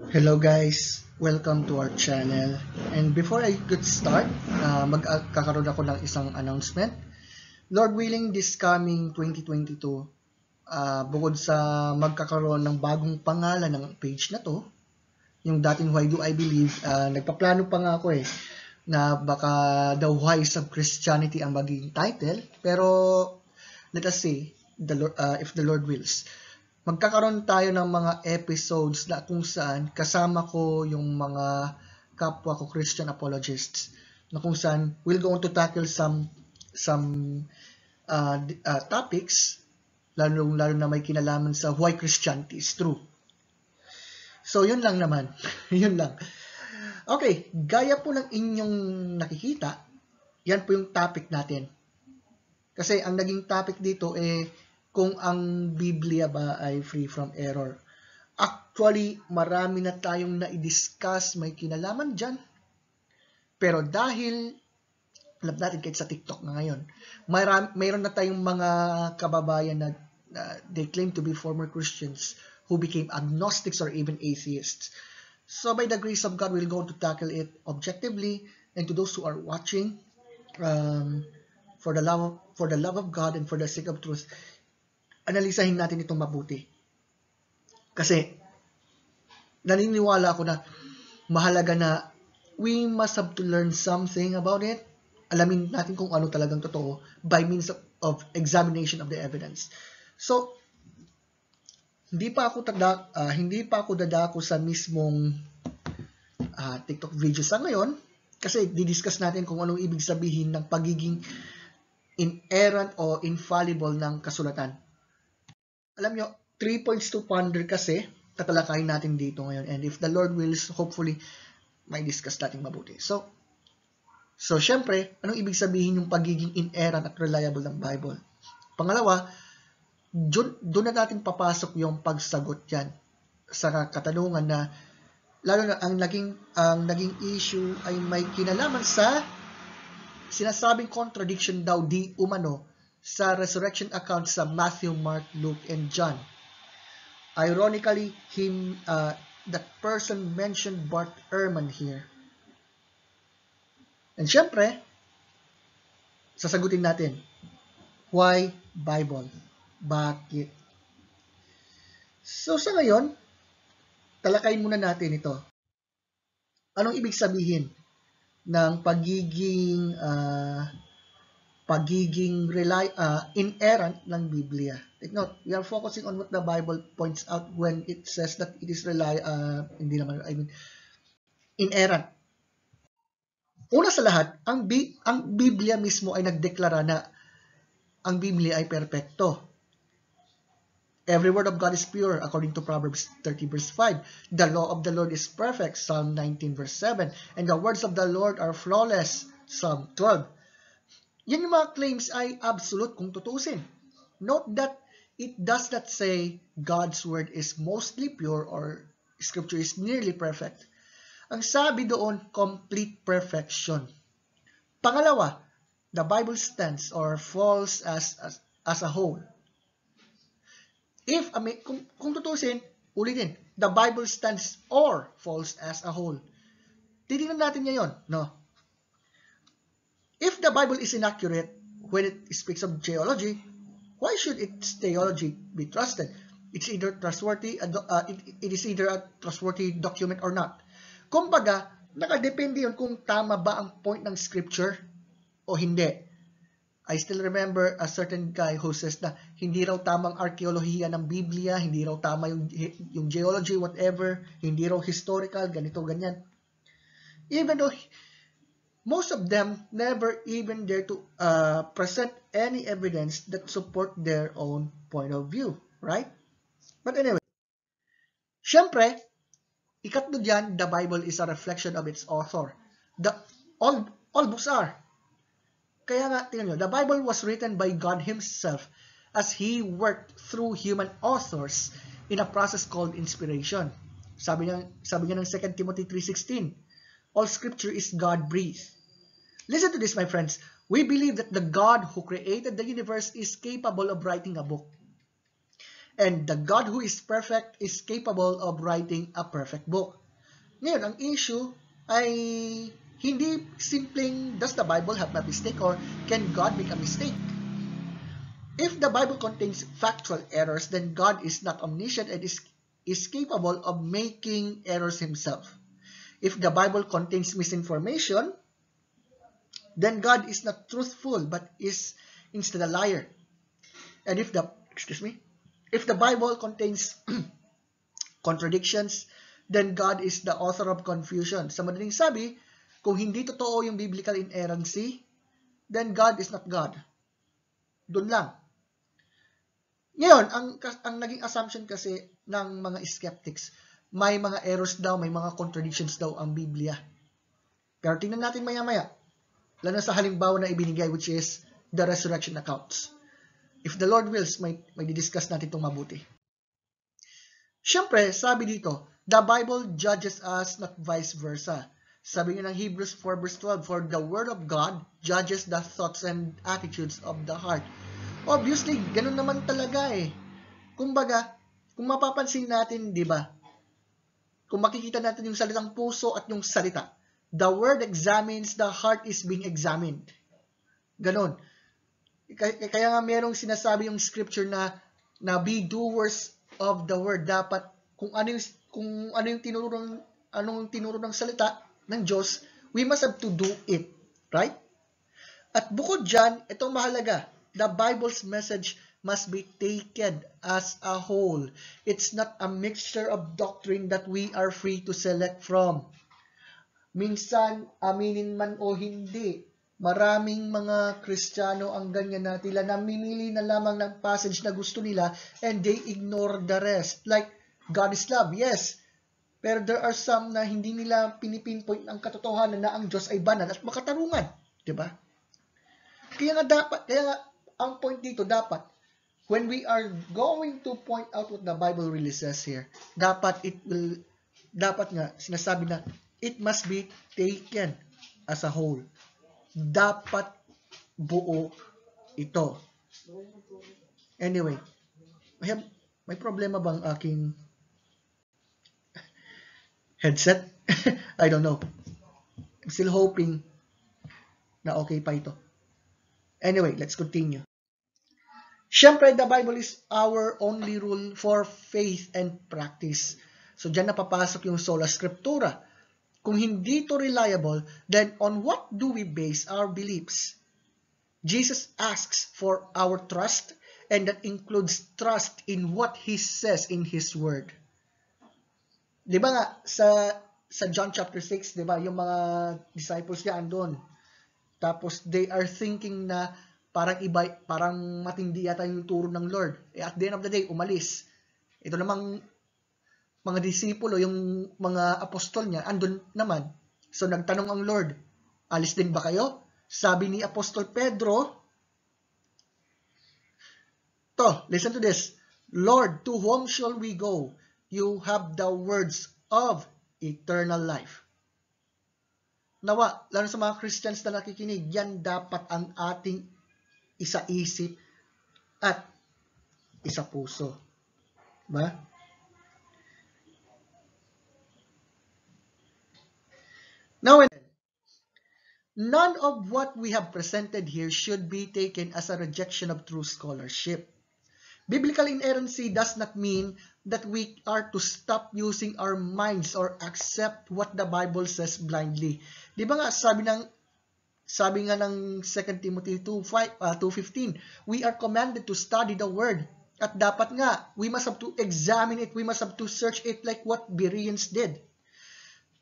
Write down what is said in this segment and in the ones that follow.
Hello guys, welcome to our channel. And before I get start, magkakaroon ako ng isang announcement. Lord willing, this coming 2022, bukod sa magkakaroon ng bagong pangalan ng page na to, yung dating Why Do I Believe, nagpaplano pa nga ako na baka The Whys of Christianity ang magiging title. Pero let us see if the Lord wills. Magkakaroon tayo ng mga episodes na kung saan kasama ko yung mga kapwa ko Christian apologists na kung saan we're going to tackle some topics lalo na may kinalaman sa why Christianity is true. So yun lang naman. Yun lang. Okay, gaya po ng inyong nakikita, yan po yung topic natin. Kasi ang naging topic dito kung ang Biblia ba ay free from error. Actually, marami na tayong na-discuss, may kinalaman dyan. Pero dahil, alam natin kahit sa TikTok na ngayon, mayroon na tayong mga kababayan na they claim to be former Christians who became agnostics or even atheists. So by the grace of God, we're going to tackle it objectively. And to those who are watching, for the love of God and for the sake of truth, analisahin natin itong mabuti. Kasi naniniwala ako na mahalaga na we must have to learn something about it. Alamin natin kung ano talagang totoo by means of examination of the evidence. So, hindi pa ako dadako sa mismong TikTok video sa ngayon kasi didiscuss natin kung anong ibig sabihin ng pagiging inerrant o infallible ng kasulatan. Alam nyo, 3 points to ponder kasi tatalakayin natin dito ngayon. And if the Lord wills, hopefully, may discuss natin mabuti. So syempre, anong ibig sabihin yung pagiging inerrant at reliable ng Bible? Pangalawa, doon na natin papasok yung pagsagot yan sa katanungan na lalo na ang naging issue ay may kinalaman sa sinasabing contradiction daw di umano sa resurrection account sa Matthew, Mark, Luke, and John. Ironically, that person mentioned Bart Ehrman here. And syempre, sasagutin natin, why Bible? Bakit? So sa ngayon, talakayin muna natin ito. Anong ibig sabihin ng pagiging inerrant ng Biblia? Take note, we are focusing on what the Bible points out when it says that it is inerrant. Una sa lahat, ang Biblia mismo ay nagdeklara na ang Biblia ay perpekto. Every word of God is pure, according to Proverbs 30 verse 5. The law of the Lord is perfect, Psalm 19 verse 7. And the words of the Lord are flawless, Psalm 12. Yan yung mga claims ay absolute kung tutusin. Note that it does not say God's word is mostly pure or scripture is nearly perfect. Ang sabi doon, complete perfection. Pangalawa, the Bible stands or falls as a whole. Kung tutusin, ulitin, the Bible stands or falls as a whole. Titingnan natin ngayon, no? If the Bible is inaccurate when it speaks of geology, why should its theology be trusted? It's either trustworthy, it is either a trustworthy document or not. Kumbaga, nakadepende yun kung tama ba ang point ng scripture o hindi. I still remember a certain guy who says na hindi raw tamang arkeolohiya ng Biblia, hindi raw tama yung geology, whatever, hindi raw historical, ganito, ganyan. Even though most of them never even dare to present any evidence that support their own point of view, right? But anyway, syempre, ikatlo dyan, the Bible is a reflection of its author. All books are. Kaya nga, tingnan nyo, the Bible was written by God Himself as He worked through human authors in a process called inspiration. Sabi niya ng 2 Timothy 3:16, all scripture is God-breathed. Listen to this, my friends. We believe that the God who created the universe is capable of writing a book. And the God who is perfect is capable of writing a perfect book. Ngayon, ang issue ay hindi simpleng does the Bible have a mistake or can God make a mistake? If the Bible contains factual errors, then God is not omniscient and is capable of making errors himself. If the Bible contains misinformation, then God is not truthful but is instead a liar. And if the Bible contains contradictions, then God is the author of confusion. Sa madaling sabi, kung hindi totoo yung biblical inerrancy, then God is not God. Doon lang. Ngayon, ang naging assumption kasi ng mga skeptics, may mga errors daw, may mga contradictions daw ang Biblia. Pero tingnan natin maya-maya, lalo sa halimbawa na ibinigay, which is the resurrection accounts. If the Lord wills, may discuss natin itong mabuti. Siyempre, sabi dito, the Bible judges us, not vice versa. Sabi nga ng Hebrews 4 verse 12, for the word of God judges the thoughts and attitudes of the heart. Obviously, ganun naman talaga eh. Kumbaga, kung mapapansin natin, di ba? Kung makikita natin yung salitang puso at yung salita, the word examines, the heart is being examined. Ganon. Kaya nga merong sinasabi yung scripture na be doers of the word. Dapat kung ano yung tinuro ng salita ng Diyos, we must have to do it, right? At bukod diyan, itong mahalaga, the Bible's message must be taken as a whole. It's not a mixture of doctrine that we are free to select from. Minsan, aminin man o hindi, maraming mga Kristiyano ang ganyan na tila namimili na lamang ng passage na gusto nila and they ignore the rest. Like, God is love, yes. Pero there are some na hindi nila pinipinpoint ang katotohanan na ang Diyos ay banal at makatarungan. Diba? Kaya nga ang point dito dapat, when we are going to point out what the Bible really says here, dapat nga sinasabi na it must be taken as a whole. Dapat buo ito. Anyway, may problema bang aking headset? I don't know. I'm still hoping na okay pa ito. Anyway, let's continue. Siyempre, the Bible is our only rule for faith and practice. So, dyan napapasok yung sola scriptura. Kung hindi ito reliable, then on what do we base our beliefs? Jesus asks for our trust, and that includes trust in what He says in His Word. Di ba nga, sa John chapter 6, di ba, yung mga disciples niya andun. Tapos, they are thinking na parang matindi yata yung turo ng Lord. At the end of the day, umalis. Ito namang mga disipulo, yung mga apostol niya, andun naman. So, nagtanong ang Lord, alis din ba kayo? Sabi ni Apostol Pedro, listen to this, Lord, to whom shall we go? You have the words of eternal life. Nawa, lalo sa mga Christians na nakikinig, yan dapat ang ating isa-isip at isa-puso. Diba? Now, none of what we have presented here should be taken as a rejection of true scholarship. Biblical inerrancy does not mean that we are to stop using our minds or accept what the Bible says blindly. Di ba nga, sabi nga ng 2 Timothy 2:15, we are commanded to study the Word. At dapat nga, we must have to examine it, we must have to search it like what Bereans did.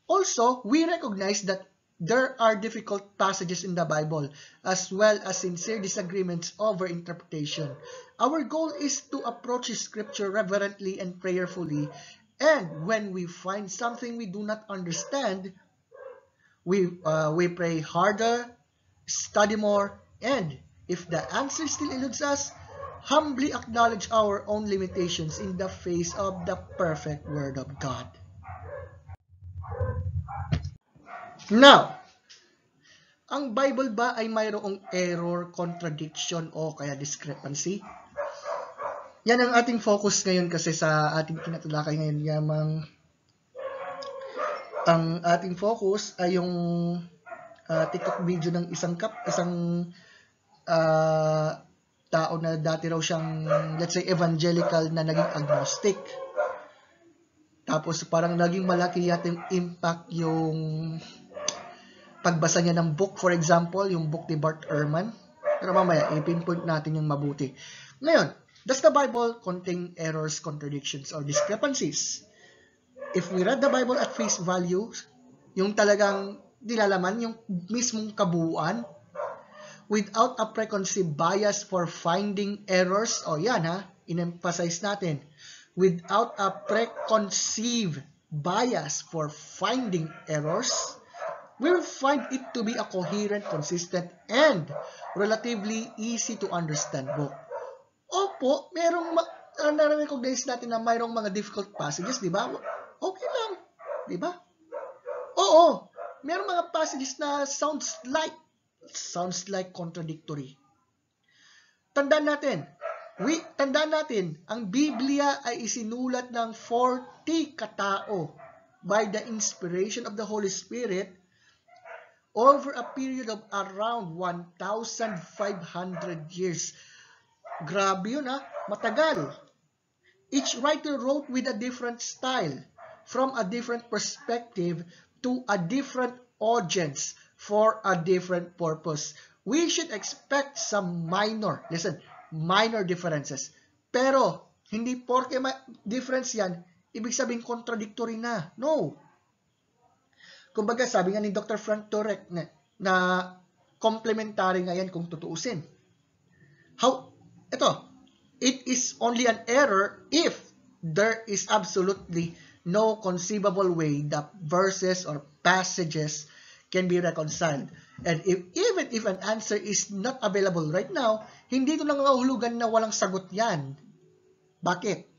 Also, we recognize that there are difficult passages in the Bible, as well as sincere disagreements over interpretation. Our goal is to approach Scripture reverently and prayerfully, and when we find something we do not understand, we pray harder, study more, and if the answer still eludes us, humbly acknowledge our own limitations in the face of the perfect Word of God. Now, ang Bible ba ay mayroong error, contradiction, o kaya discrepancy? Yan ang ating focus ngayon kasi sa ating tinatalakay ngayon. Ang ating focus ay yung TikTok video ng isang tao na dati raw siyang, let's say, evangelical na naging agnostic. Tapos parang naging malaki yata yung impact yung pagbasa niya ng book, for example, yung book ni Bart Ehrman. Pero mamaya, i-pinpoint natin yung mabuti. Ngayon, does the Bible contain errors, contradictions, or discrepancies? If we read the Bible at face value, yung talagang nilalaman, yung mismong kabuuan, without a preconceived bias for finding errors, yan in-emphasize natin, without a preconceived bias for finding errors, we will find it to be a coherent, consistent, and relatively easy to understand book. Opo, na-recognize natin na mayroong mga difficult passages, di ba? Okay lang, di ba? Oo, mayroong mga passages na sounds like contradictory. Tandaan natin, ang Biblia ay isinulat ng 40 katao by the inspiration of the Holy Spirit over a period of around 1,500 years. Grabe yun matagal. Each writer wrote with a different style, from a different perspective, to a different audience, for a different purpose. We should expect some minor differences. Pero, hindi porke difference yan, ibig sabihin contradictory na. No. Kumbaga, sabi nga ni Dr. Frank Turek na complementary nga yan kung tutuusin. It is only an error if there is absolutely no conceivable way that verses or passages can be reconciled. And even if an answer is not available right now, hindi ito nangangahulugan na walang sagot yan. Bakit?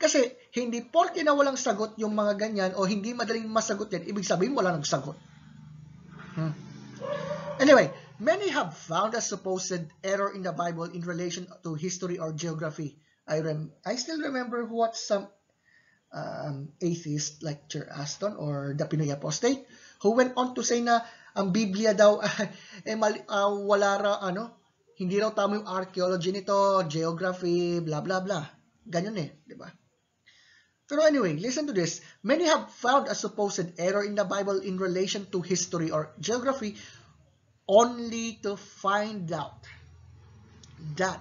Kasi hindi porke na walang sagot yung mga ganyan o hindi madaling masagot yan, ibig sabihin wala nang sagot. Anyway, many have found a supposed error in the Bible in relation to history or geography. I still remember what some atheist like Chair Aston or the Pinoy Apostate who went on to say na ang Biblia daw hindi raw tama yung archaeology nito, geography, blah blah blah. Ganyan di ba? Pero anyway, listen to this. Many have found a supposed error in the Bible in relation to history or geography only to find out that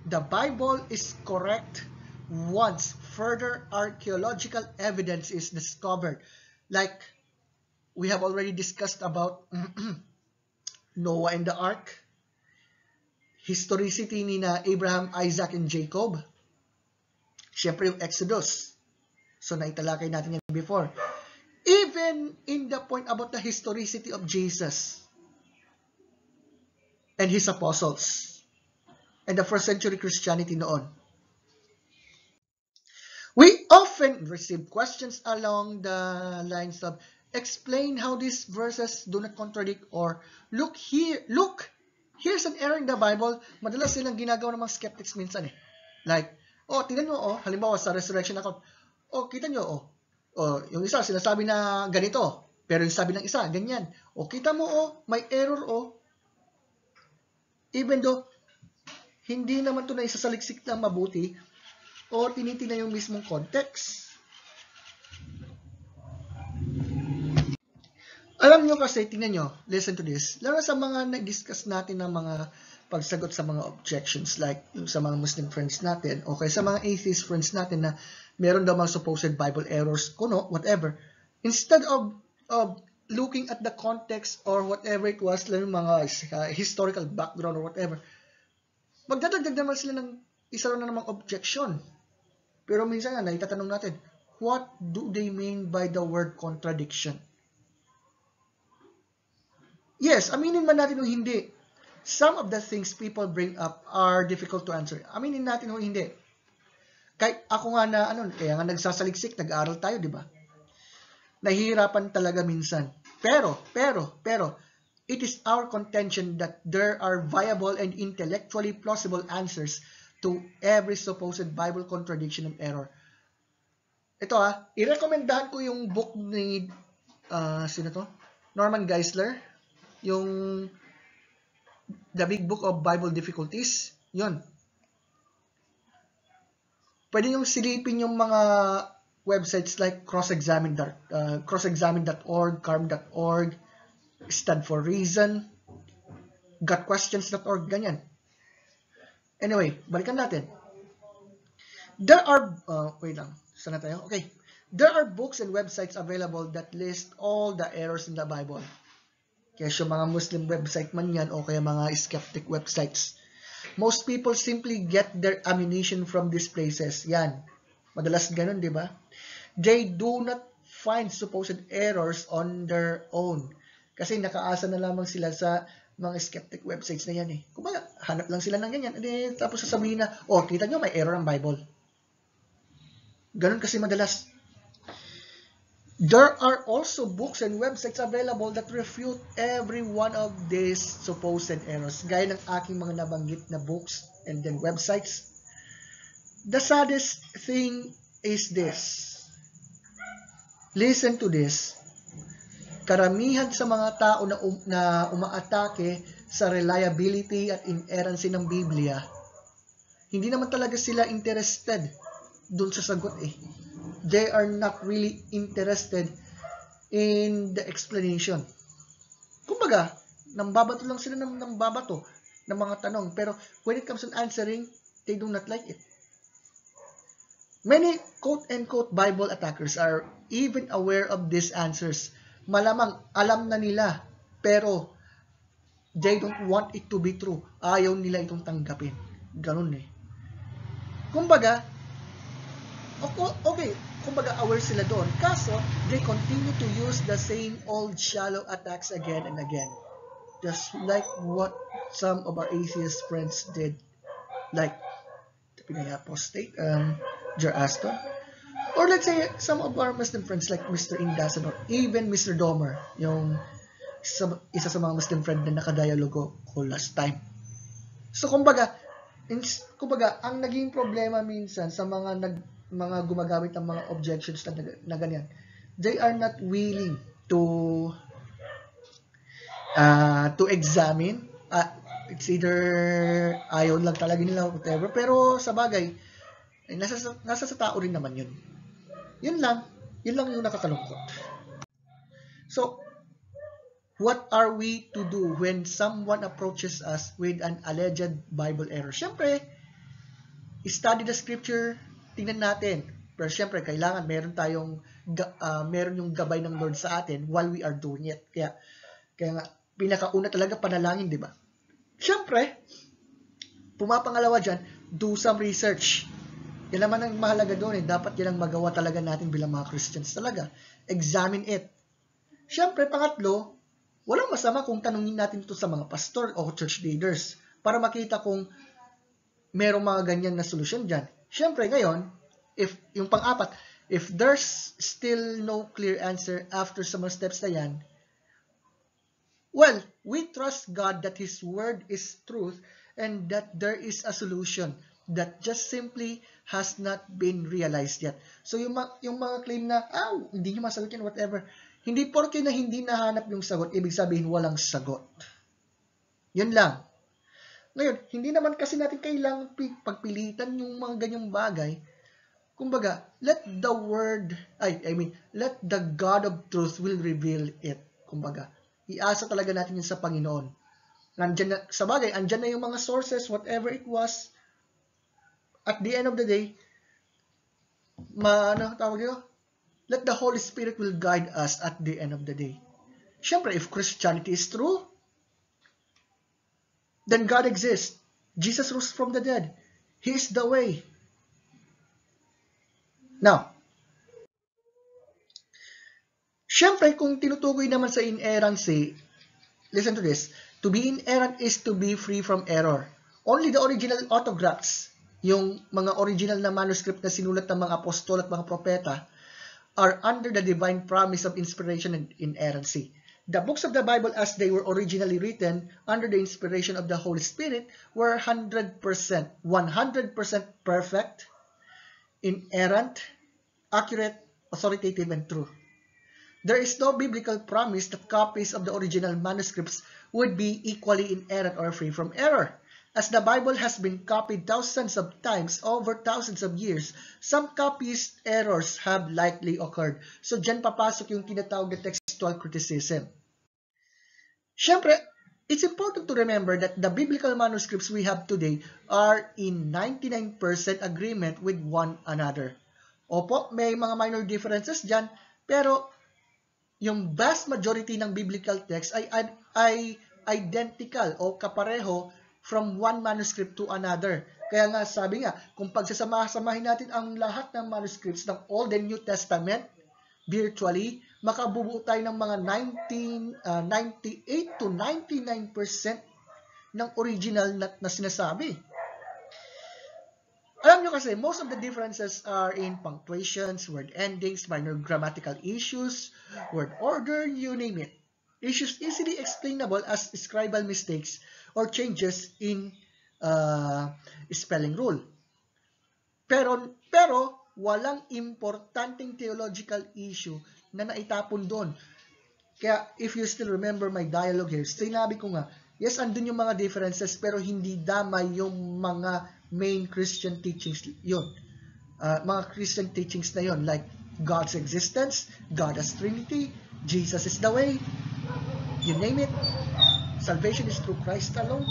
the Bible is correct once further archaeological evidence is discovered. Like we have already discussed about Noah and the Ark, historicity ni na Abraham, Isaac, and Jacob, syempre yung Exodus. So naitalakay natin yan before. Even in the point about the historicity of Jesus and his apostles and the first century Christianity noon. We often receive questions along the lines of, explain how these verses do not contradict, or look, here's an error in the Bible. Madalas silang ginagawa ng mga skeptics minsan Like, tingnan nyo, halimbawa sa resurrection account, kita nyo, yung isa sinasabi na ganito, pero yung sabi ng isa, ganyan. Kita mo, may error, even though, hindi naman ito na isasaliksik lang mabuti, o tinitingnan yung mismong context. Alam nyo kasi, tingnan nyo, listen to this, lalo sa mga nag-discuss natin ng mga pagsagot sa mga objections, like sa mga Muslim friends natin, okay, sa mga atheist friends natin na meron daw mga supposed Bible errors, kuno, whatever, instead of looking at the context or whatever it was, lang mga historical background or whatever, magdadagdag naman sila ng isa na namang objection. Pero minsan nga, naitatanong natin, what do they mean by the word contradiction? Yes, aminin man natin o hindi. Some of the things people bring up are difficult to answer. Aminin natin o hindi. Kahit ako nga kaya nga nagsasaliksik, nag-aaral tayo, di ba? Nahihirapan talaga minsan. Pero, it is our contention that there are viable and intellectually plausible answers to every supposed Bible contradiction and error. Ito i-recommendahan ko yung book ni sino to? Norman Geisler, yung The Big Book of Bible Difficulties. Yun. Pwede yung silipin yung mga websites like crossexamine.org, carm.org, Stand for Reason, gotquestions.org, ganyan. Anyway, balikan natin. There are, wait lang, saan na tayo? Okay. There are books and websites available that list all the errors in the Bible. Kaya yung mga Muslim website man yan o kaya mga skeptic websites. Most people simply get their ammunition from these places. Yan. Madalas ganun, di ba? They do not find supposed errors on their own. Kasi nakaasa na lamang sila sa mga skeptic websites na yan eh. Kung ba, hanap lang sila ng ganyan. Tapos sasabihin na, kita nyo may error ang Bible. Ganun kasi madalas. There are also books and websites available that refute every one of these supposed errors. Gaya ng aking mga nabanggit na books and then websites. The saddest thing is this. Listen to this. Karamihan sa mga tao na umaatake sa reliability at inerrancy ng Biblia, hindi naman talaga sila interested dun sa sagot eh. They are not really interested in the explanation. Kumbaga, nambabato lang sila ng nambabato ng mga tanong. Pero when it comes to answering, they do not like it. Many quote-unquote Bible attackers are even aware of these answers. Malamang alam na nila, pero they don't want it to be true. Ayaw nila itong tanggapin. Ganun eh. Kumbaga, okay, kumbaga aware sila doon. Kaso, they continue to use the same old shallow attacks again and again. Just like what some of our atheist friends did. Like the Pinay Apostate, Jer Aston. Or let's say, some of our Muslim friends like Mr. Indasan or even Mr. Domer, yung isa sa mga Muslim friend na nakadialogo ko last time. So, kumbaga, ang naging problema minsan sa mga gumagamit ng mga objections na ganyan, they are not willing to examine. It's either ayaw lang talaga nila or whatever. Pero sa bagay, nasa sa tao rin naman yun. Yun lang yung nakakalungkot. So, what are we to do when someone approaches us with an alleged Bible error? Siyempre, study the scripture, tingnan natin. Pero siyempre, kailangan meron yung gabay ng Lord sa atin while we are doing it. Kaya nga, pinakauna talaga panalangin, di ba? Siyempre, pumapangalawa dyan, do some research. Yan naman ang mahalaga doon eh. Dapat yan ang magawa talaga natin bilang mga Christians talaga. Examine it. Siyempre, pangatlo, walang masama kung tanungin natin ito sa mga pastor o church leaders para makita kung merong mga ganyan na solusyon dyan. Siyempre, ngayon, yung pang-apat, if there's still no clear answer after sa mga steps na yan, well, we trust God that His Word is truth and that there is a solution that just simply has not been realized yet. So, yung mga claim na, hindi nyo masagot yan, whatever. Hindi porke na hindi nahanap yung sagot, ibig sabihin walang sagot. Yun lang. Ngayon, hindi naman kasi natin kailangang pagpilitan yung mga ganyang bagay. Kumbaga, let the God of truth will reveal it. Kumbaga, iasa talaga natin yun sa Panginoon. Nandyan na, sa bagay, andyan na yung mga sources, whatever it was. At the end of the day, let the Holy Spirit will guide us at the end of the day. Siyempre, if Christianity is true, then God exists. Jesus rose from the dead. He is the way. Now, siyempre, kung tinutukoy naman sa inerrancy, listen to this. To be inerrant is to be free from error. Only the original autographs, yung mga original na manuscript na sinulat ng mga apostol at mga propeta, are under the divine promise of inspiration and inerrancy. The books of the Bible as they were originally written under the inspiration of the Holy Spirit were 100% perfect, inerrant, accurate, authoritative, and true. There is no biblical promise that copies of the original manuscripts would be equally inerrant or free from error. As the Bible has been copied thousands of times over thousands of years, some copies errors have likely occurred. So, dyan papasok yung tinatawag na textual criticism. Siyempre, it's important to remember that the biblical manuscripts we have today are in 99% agreement with one another. Opo, may mga minor differences dyan, pero yung vast majority ng biblical text ay identical o kapareho from one manuscript to another. Kaya nga, sabi nga, kung pagsasama-samahin natin ang lahat ng manuscripts ng Old and New Testament, virtually, makabubuo tayo ng mga 98 to 99% ng original na sinasabi. Alam nyo kasi, most of the differences are in punctuations, word endings, minor grammatical issues, word order, you name it. Issues easily explainable as scribal mistakes or changes in spelling rule. Pero walang importanteng theological issue na naitapon doon. Kaya if you still remember my dialogue here, sinabi ko nga, yes, andun yung mga differences pero hindi damay yung mga main Christian teachings yun. Mga Christian teachings na yun, like God's existence, God as Trinity, Jesus is the way, you name it. Salvation is through Christ alone.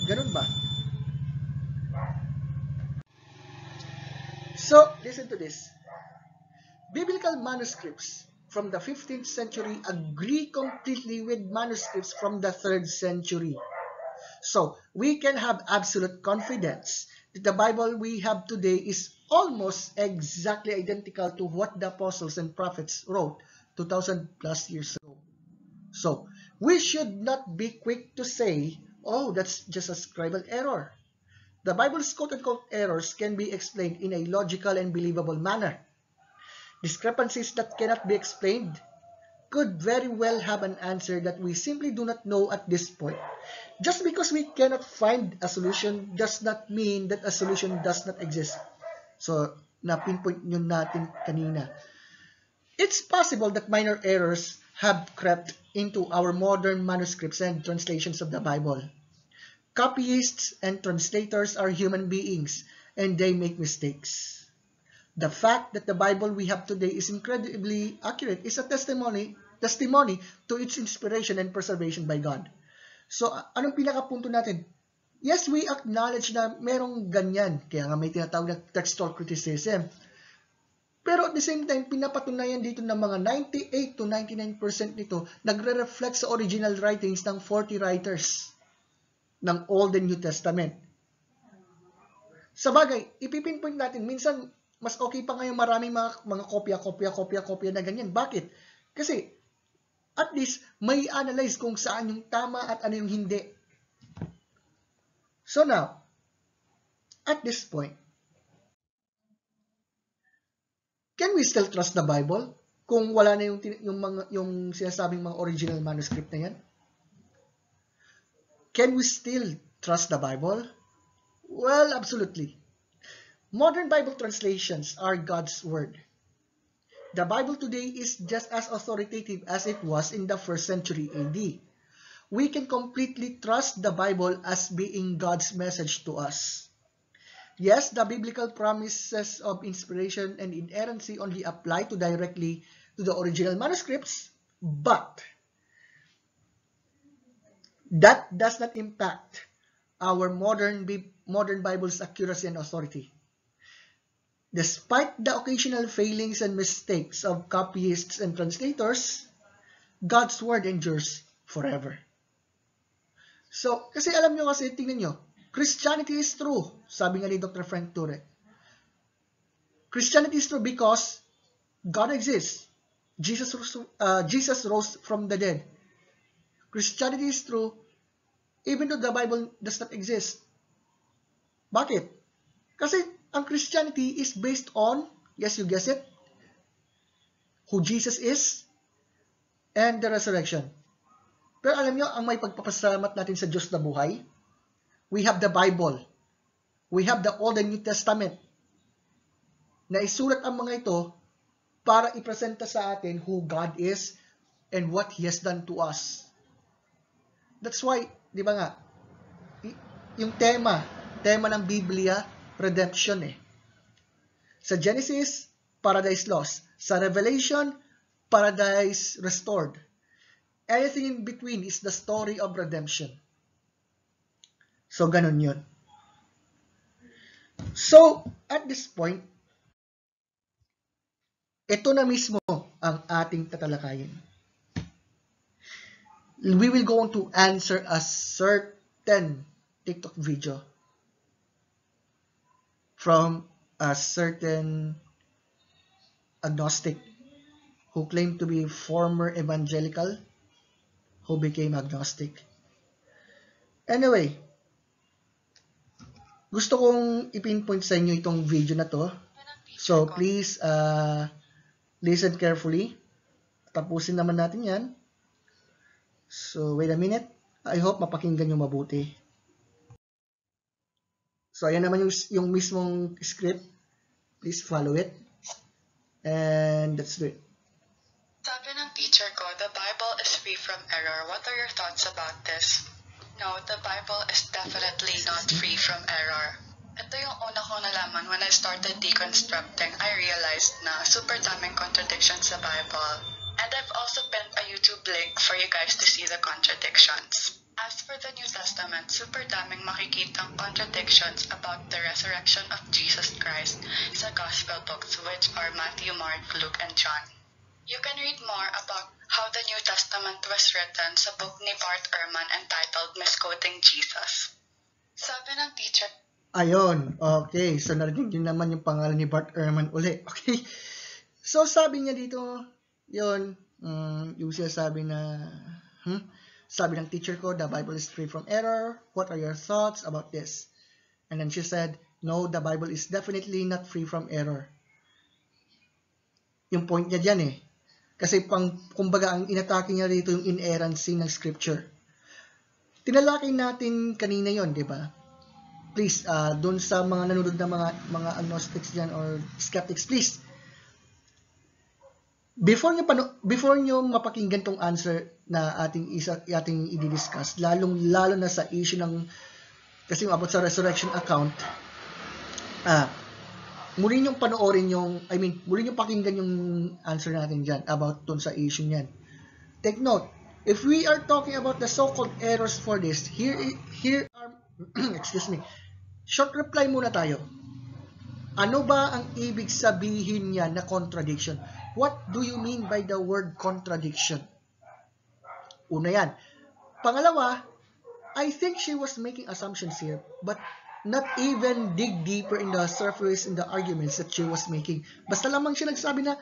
Ganun ba? So, listen to this. Biblical manuscripts from the 15th century agree completely with manuscripts from the 3rd century. So, we can have absolute confidence that the Bible we have today is almost exactly identical to what the apostles and prophets wrote 2,000 plus years ago. So, we should not be quick to say, oh, that's just a scribal error. The Bible's quote-unquote errors can be explained in a logical and believable manner. Discrepancies that cannot be explained could very well have an answer that we simply do not know at this point. Just because we cannot find a solution does not mean that a solution does not exist. So, na-pinpoint nyo natin kanina. It's possible that minor errors have crept into our modern manuscripts and translations of the Bible. Copyists and translators are human beings, and they make mistakes. The fact that the Bible we have today is incredibly accurate is a testimony to its inspiration and preservation by God. So, anong pinakapunto natin? Yes, we acknowledge na merong ganyan, kaya nga may tinatawag na textual criticism. Pero at the same time, pinapatunayan dito ng mga 98 to 99% nito nagre-reflect sa original writings ng 40 writers ng Old and New Testament. Sa bagay, ipipinpoint natin, minsan mas okay pa ngayon maraming mga kopya na ganyan. Bakit? Kasi at least may analyze kung saan yung tama at ano yung hindi. So now, at this point, can we still trust the Bible kung wala na yung sinasabing mga original manuscript na yan? Can we still trust the Bible? Well, absolutely. Modern Bible translations are God's Word. The Bible today is just as authoritative as it was in the 1st century AD. We can completely trust the Bible as being God's message to us. Yes, the biblical promises of inspiration and inerrancy only apply directly to the original manuscripts, but that does not impact our modern Bible's accuracy and authority. Despite the occasional failings and mistakes of copyists and translators, God's Word endures forever. So, kasi alam nyo kasi, tingnan nyo, Christianity is true, sabi nga ni Dr. Frank Turek. Christianity is true because God exists. Jesus rose from the dead. Christianity is true even though the Bible does not exist. Bakit? Kasi ang Christianity is based on, yes, you guess it, who Jesus is and the resurrection. Pero alam nyo, ang may pagpapasalamat natin sa Diyos na buhay, we have the Bible. We have the Old and New Testament na isulat ang mga ito para ipresenta sa atin who God is and what He has done to us. That's why, di ba nga, yung tema ng Biblia, redemption eh. Sa Genesis, paradise lost. Sa Revelation, paradise restored. Anything in between is the story of redemption. So, ganun yun. So, at this point, ito na mismo ang ating tatalakayin. We will go on to answer a certain TikTok video from a certain agnostic who claimed to be former evangelical who became agnostic. Anyway, gusto kong ipinpoint sa inyo itong video na to. So, please listen carefully. Tapusin naman natin yan. So, wait a minute. I hope mapakinggan nyo mabuti. So, ayan naman yung mismong script. Please follow it. And let's do it. Sabi ng teacher ko, the Bible is free from error. What are your thoughts about this? No, the Bible is definitely not free from error. Ito yung una kong nalaman when I started deconstructing. I realized na super daming contradictions sa Bible. And I've also pinned a YouTube link for you guys to see the contradictions. As for the New Testament, super daming makikitang contradictions about the resurrection of Jesus Christ sa Gospel books, which are Matthew, Mark, Luke, and John. You can read more about how the New Testament was written sa book ni Bart Ehrman entitled Misquoting Jesus. Sabi ng teacher, Ayun, okay. So, narinig din naman yung pangalan ni Bart Ehrman uli. Okay. So, sabi niya dito, yun, yung sinasabi na, sabi ng teacher ko, the Bible is free from error. What are your thoughts about this? And then she said, no, the Bible is definitely not free from error. Yung point niya dyan eh. Kasi kumbaga, ang inatake niya rito yung inerrancy ng scripture. Tinalakay natin kanina yon, di ba? Please, dun sa mga nanonood na mga agnostics dyan or skeptics, please, before nyo mapakinggan tong answer na ating i-discuss, lalo na sa issue ng, kasi about sa resurrection account, muli nyo panoorin muli nyo pakinggan yung answer natin dyan about dun sa issue nyan. Take note, if we are talking about the so-called errors for this, here are, excuse me, short reply muna tayo. Ano ba ang ibig sabihin niya na contradiction? What do you mean by the word contradiction? Una yan. Pangalawa, I think she was making assumptions here, but not even dig deeper in the surface in the arguments that she was making. Basta lamang siya nagsabi na,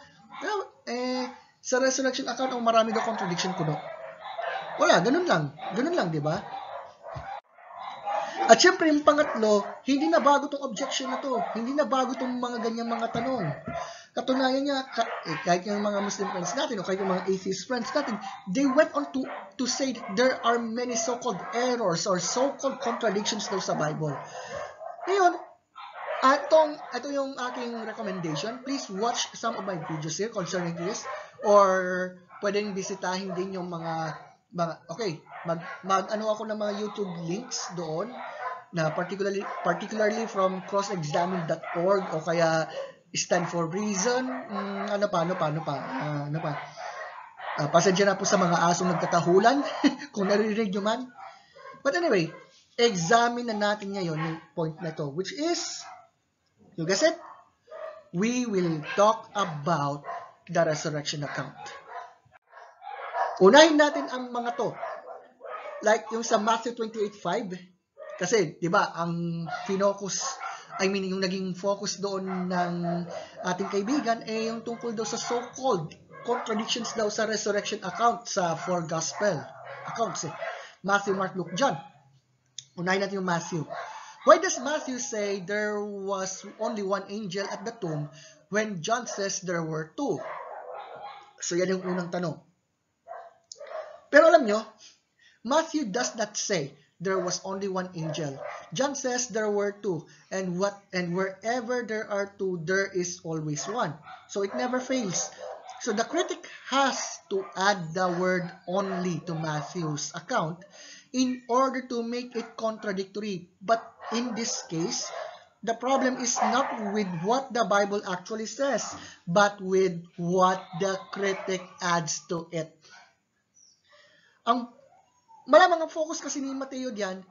sa resurrection account, marami daw contradiction kuno. Wala, ganun lang. Ganun lang, di ba? At syempre, yung pangatlo, hindi na bago tong objection na to. Hindi na bago tong mga ganyang mga tanong. Katunayan niya, kahit yung mga Muslim friends natin o kahit yung mga atheist friends natin, they went on to say that there are many so-called errors or so-called contradictions daw sa Bible. Ngayon, ito yung aking recommendation. Please watch some of my videos here concerning this, or pwedeng bisitahin din yung mga okay, mag-ano ako ng mga YouTube links doon na particularly from crossexamine.org o kaya Stand for Reason, ano pa. Pasensya na po sa mga asong nagkatahulan kung naririnig nyo man. But anyway, examine na natin ngayon yung point na to, which is, you guess it? We will talk about the resurrection account. Unahin natin ang mga to. Like yung sa Matthew 28:5, kasi 'di ba, ang yung naging focus doon ng ating kaibigan yung tungkol daw sa so-called contradictions daw sa resurrection account sa four gospel accounts Matthew, Mark, Luke, John. Unahin natin yung Matthew. Why does Matthew say there was only one angel at the tomb when John says there were two? So yan yung unang tanong. Pero alam nyo, Matthew does not say there was only one angel. John says there were two, and wherever there are two, there is always one. So it never fails. So the critic has to add the word only to Matthew's account in order to make it contradictory. But in this case, the problem is not with what the Bible actually says, but with what the critic adds to it. Ang malamang ang focus kasi ni Mateo diyan,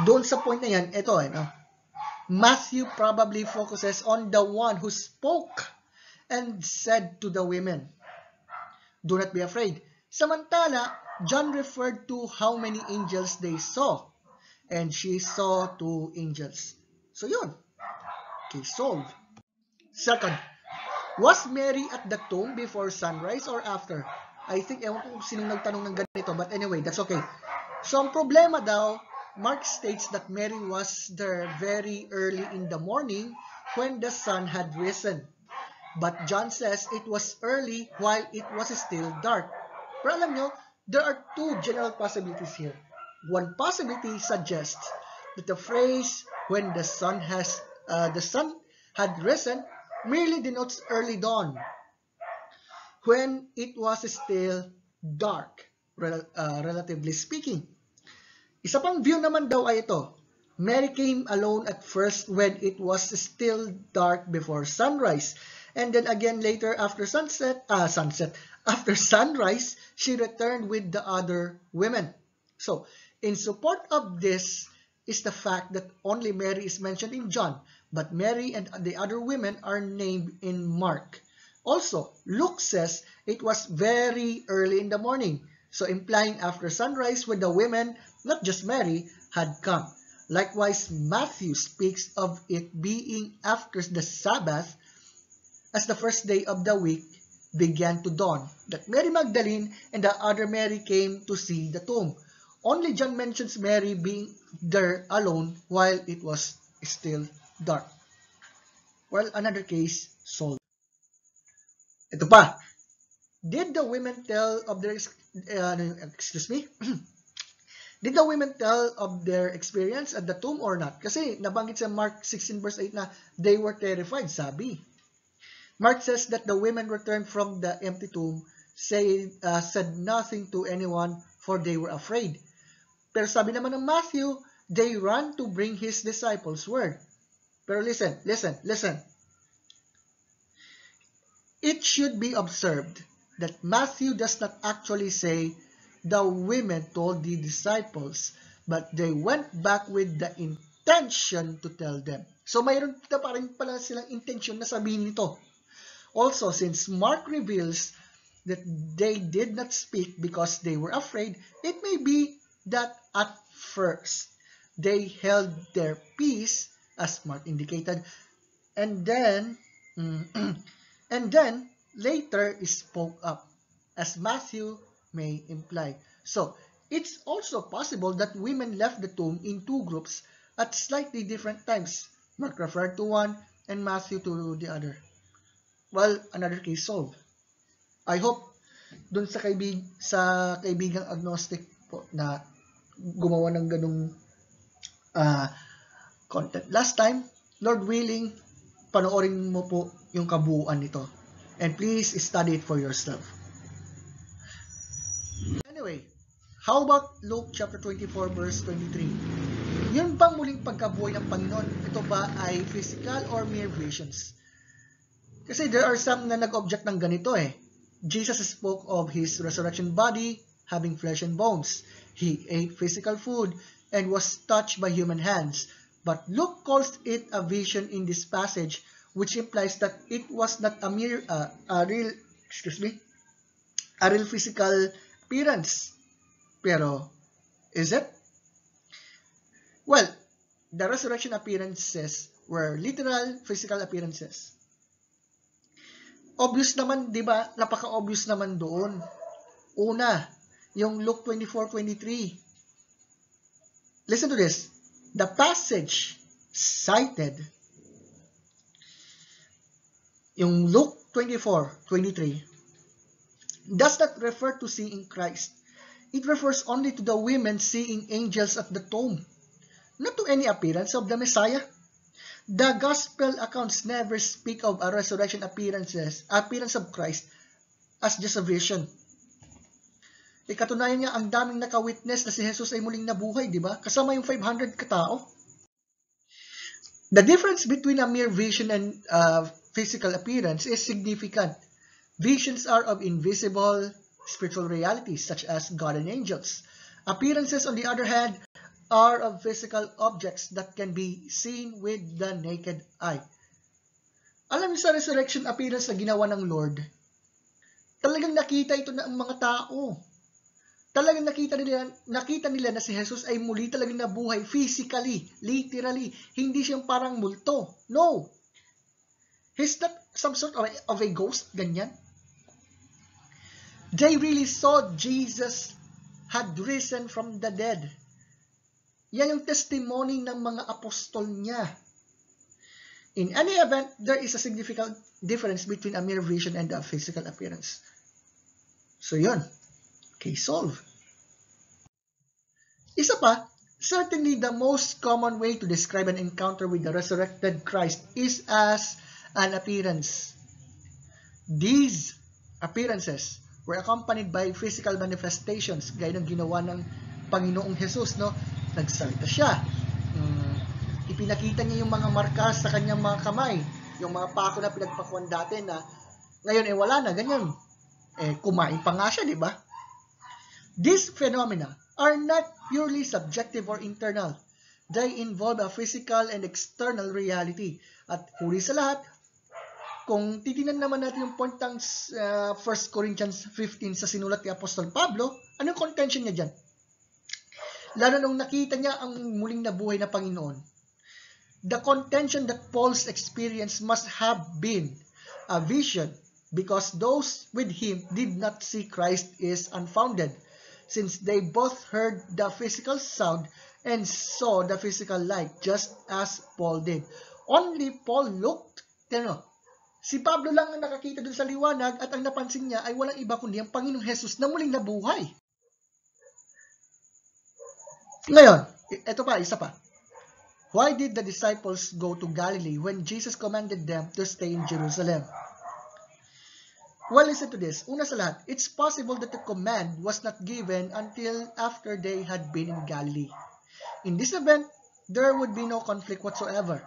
doon sa point na yan, ito Matthew probably focuses on the one who spoke and said to the women, "Do not be afraid." Samantala, John referred to how many angels they saw, and she saw 2 angels. So yun. Okay, solved. Second, was Mary at the tomb before sunrise or after? I think, ewan ko sinong nagtanong ng ganito, but anyway, that's okay. So ang problema daw, Mark states that Mary was there very early in the morning when the sun had risen. But John says it was early while it was still dark. Pero alam nyo, there are 2 general possibilities here. One possibility suggests that the phrase when the sun had risen merely denotes early dawn, when it was still dark, relatively speaking. Isa pang view naman daw ay ito. Mary came alone at first when it was still dark before sunrise. And then again later after after sunrise, she returned with the other women. So, in support of this is the fact that only Mary is mentioned in John, but Mary and the other women are named in Mark. Also, Luke says it was very early in the morning, so implying after sunrise when the women, not just Mary, had come. Likewise, Matthew speaks of it being after the Sabbath, as the first day of the week began to dawn, that Mary Magdalene and the other Mary came to see the tomb. Only John mentions Mary being there alone while it was still dark. Well, another case solved. Ito pa. Did the women tell of their Did the women tell of their experience at the tomb or not? Kasi nabanggit sa Mark 16 verse 8 na they were terrified, sabi. Mark says that the women returned from the empty tomb, said nothing to anyone for they were afraid. Pero sabi naman ng Matthew, they ran to bring his disciples word. Pero listen. It should be observed that Matthew does not actually say the women told the disciples, but they went back with the intention to tell them. So mayroon pa rin pala silang intention na sabihin nito. Also, since Mark reveals that they did not speak because they were afraid, it may be that at first they held their peace, as Mark indicated, and then later spoke up, as Matthew may imply. So, it's also possible that women left the tomb in 2 groups at slightly different times. Mark referred to one and Matthew to the other. Well, another case solved. I hope dun sa kaibigang agnostic po na gumawa ng ganung content last time, Lord willing, panoorin mo po yung kabuuan nito. And please study it for yourself. Anyway, how about Luke chapter 24 verse 23? Yun bang muling pagkabuhay ng Panginoon? Ito ba ay physical or mere visions? Kasi there are some na nag-object ng ganito Jesus spoke of his resurrection body having flesh and bones. He ate physical food and was touched by human hands. But Luke calls it a vision in this passage, which implies that it was not a mere a real physical appearance. Pero is it? Well, the resurrection appearances were literal physical appearances. Obvious naman, di ba? Napaka-obvious naman doon. Una, yung Luke 24:23. Listen to this. The passage cited, yung Luke 24:23, does not refer to seeing Christ, it refers only to the women seeing angels at the tomb, not to any appearance of the Messiah. The gospel accounts never speak of a resurrection appearance of Christ as just a vision. Katunayan nga, ang daming naka-witness na si Jesus ay muling nabuhay, di ba? Kasama yung 500 katao. The difference between a mere vision and physical appearance is significant. Visions are of invisible spiritual realities such as God and angels. Appearances, on the other hand, are of physical objects that can be seen with the naked eye. Alam niyo sa resurrection appearance na ginawa ng Lord, talagang nakita ito ng mga tao. Talagang nakita nila na si Jesus ay muli talagang nabuhay physically, literally. Hindi siyang parang multo. No. He's not some sort of a ghost, ganyan. They really saw Jesus had risen from the dead. Yan yung testimony ng mga apostol niya. In any event, there is a significant difference between a mere vision and a physical appearance. So yun. Case solved. Isa pa, certainly the most common way to describe an encounter with the resurrected Christ is as an appearance. These appearances were accompanied by physical manifestations, gaya ng ginawa ng Panginoong Jesus, no? Nagsalita siya. Ipinakita niya yung mga markas sa kanyang mga kamay, yung mga pako na pinagpakuan dati na ngayon wala na, ganyan. Kumain pa nga siya, di ba? These phenomena are not purely subjective or internal. They involve a physical and external reality. At huli sa lahat, kung titingnan naman natin yung point ng 1 Corinthians 15 sa sinulat ni Apostol Pablo, anong contention niya dyan? Lalo nung nakita niya ang muling nabuhay na Panginoon. The contention that Paul's experience must have been a vision because those with him did not see Christ is unfounded, since they both heard the physical sound and saw the physical light, just as Paul did. Only Paul looked. Si Pablo lang ang nakakita dun sa liwanag at ang napansin niya ay walang iba kundi ang Panginoong Jesus na muling nabuhay. Ngayon, ito pa, isa pa. Why did the disciples go to Galilee when Jesus commanded them to stay in Jerusalem? Well, listen to this. Una sa lahat, it's possible that the command was not given until after they had been in Galilee. In this event, there would be no conflict whatsoever.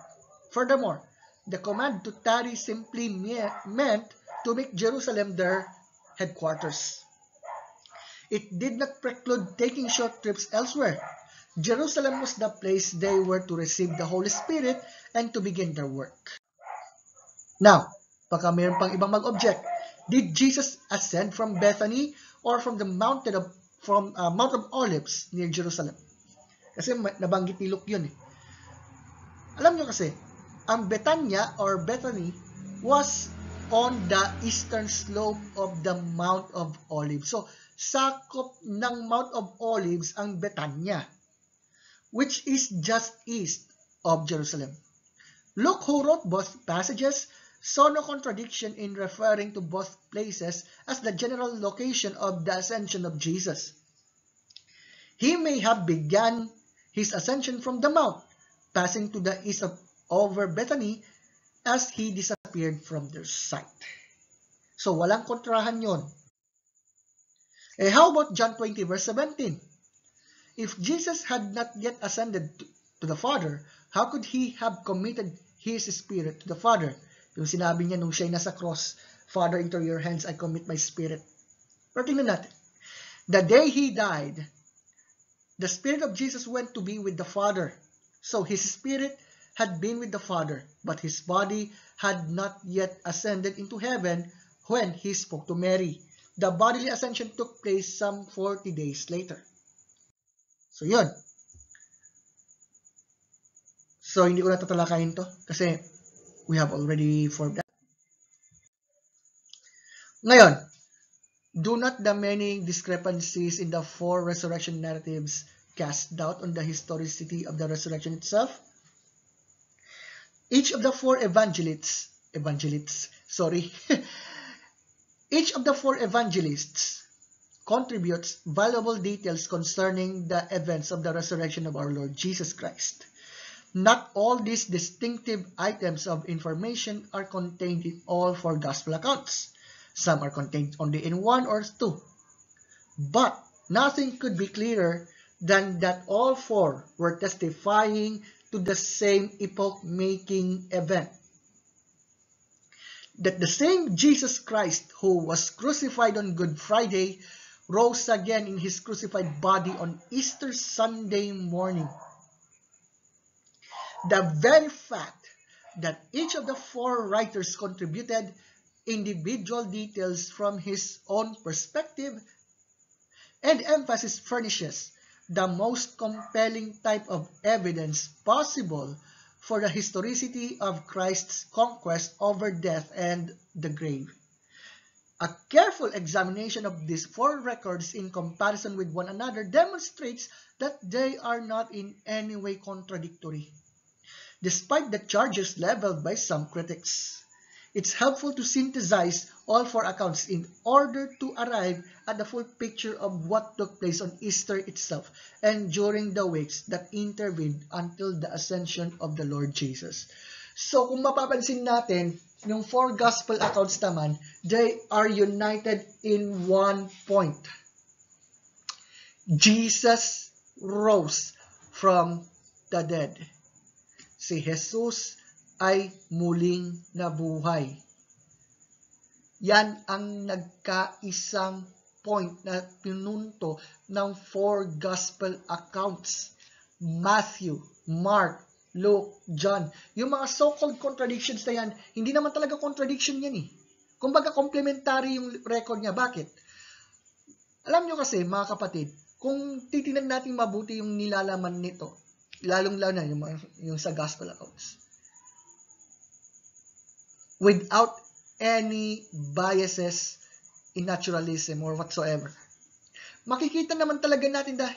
Furthermore, the command to tarry simply meant to make Jerusalem their headquarters. It did not preclude taking short trips elsewhere. Jerusalem was the place they were to receive the Holy Spirit and to begin their work. Now, baka mayroon pang ibang mag-object. Did Jesus ascend from Bethany or from the Mount of Olives near Jerusalem? Kasi nabanggit ni Luke yun eh. Alam nyo kasi, ang Bethania or Bethany was on the eastern slope of the Mount of Olives. So, sakop ng Mount of Olives ang Bethania, which is just east of Jerusalem. Luke, who wrote both passages, saw no contradiction in referring to both places as the general location of the ascension of Jesus. He may have begun his ascension from the mount, passing to the east over Bethany as he disappeared from their sight. So, walang kontrahan yon. How about John 20 verse 17? If Jesus had not yet ascended to the Father, how could he have committed his spirit to the Father? Yung sinabi niya nung siya'y nasa cross, Father, into your hands I commit my spirit. Pero tingnan natin. The day he died, the spirit of Jesus went to be with the Father. So his spirit had been with the Father, but his body had not yet ascended into heaven when he spoke to Mary. The bodily ascension took place some 40 days later. So yun. So hindi ko na tatalakayin to kasi we have already formed that. Ngayon, do not the many discrepancies in the four resurrection narratives cast doubt on the historicity of the resurrection itself? Each of the four evangelists, each of the four evangelists contributes valuable details concerning the events of the resurrection of our Lord Jesus Christ. Not all these distinctive items of information are contained in all four gospel accounts. Some are contained only in one or two. But nothing could be clearer than that all four were testifying to the same epoch-making event. That the same Jesus Christ who was crucified on Good Friday rose again in his crucified body on Easter Sunday morning. The very fact that each of the four writers contributed individual details from his own perspective and emphasis furnishes the most compelling type of evidence possible for the historicity of Christ's conquest over death and the grave. A careful examination of these four records in comparison with one another demonstrates that they are not in any way contradictory. Despite the charges leveled by some critics, it's helpful to synthesize all four accounts in order to arrive at the full picture of what took place on Easter itself and during the weeks that intervened until the ascension of the Lord Jesus. So kung mapapansin natin, yung four gospel accounts naman, they are united in one point. Jesus rose from the dead. Si Jesus ay muling nabuhay. Yan ang nagkaisang point na pinunto ng four gospel accounts. Matthew, Mark, Luke, John. Yung mga so-called contradictions na yan, hindi naman talaga contradiction yan eh. Kumbaga complementary yung record niya. Bakit? Alam nyo kasi mga kapatid, kung titingnan natin mabuti yung nilalaman nito, lalong-lalo na yung sa gospel accounts, without any biases in naturalism or whatsoever, makikita naman talaga natin that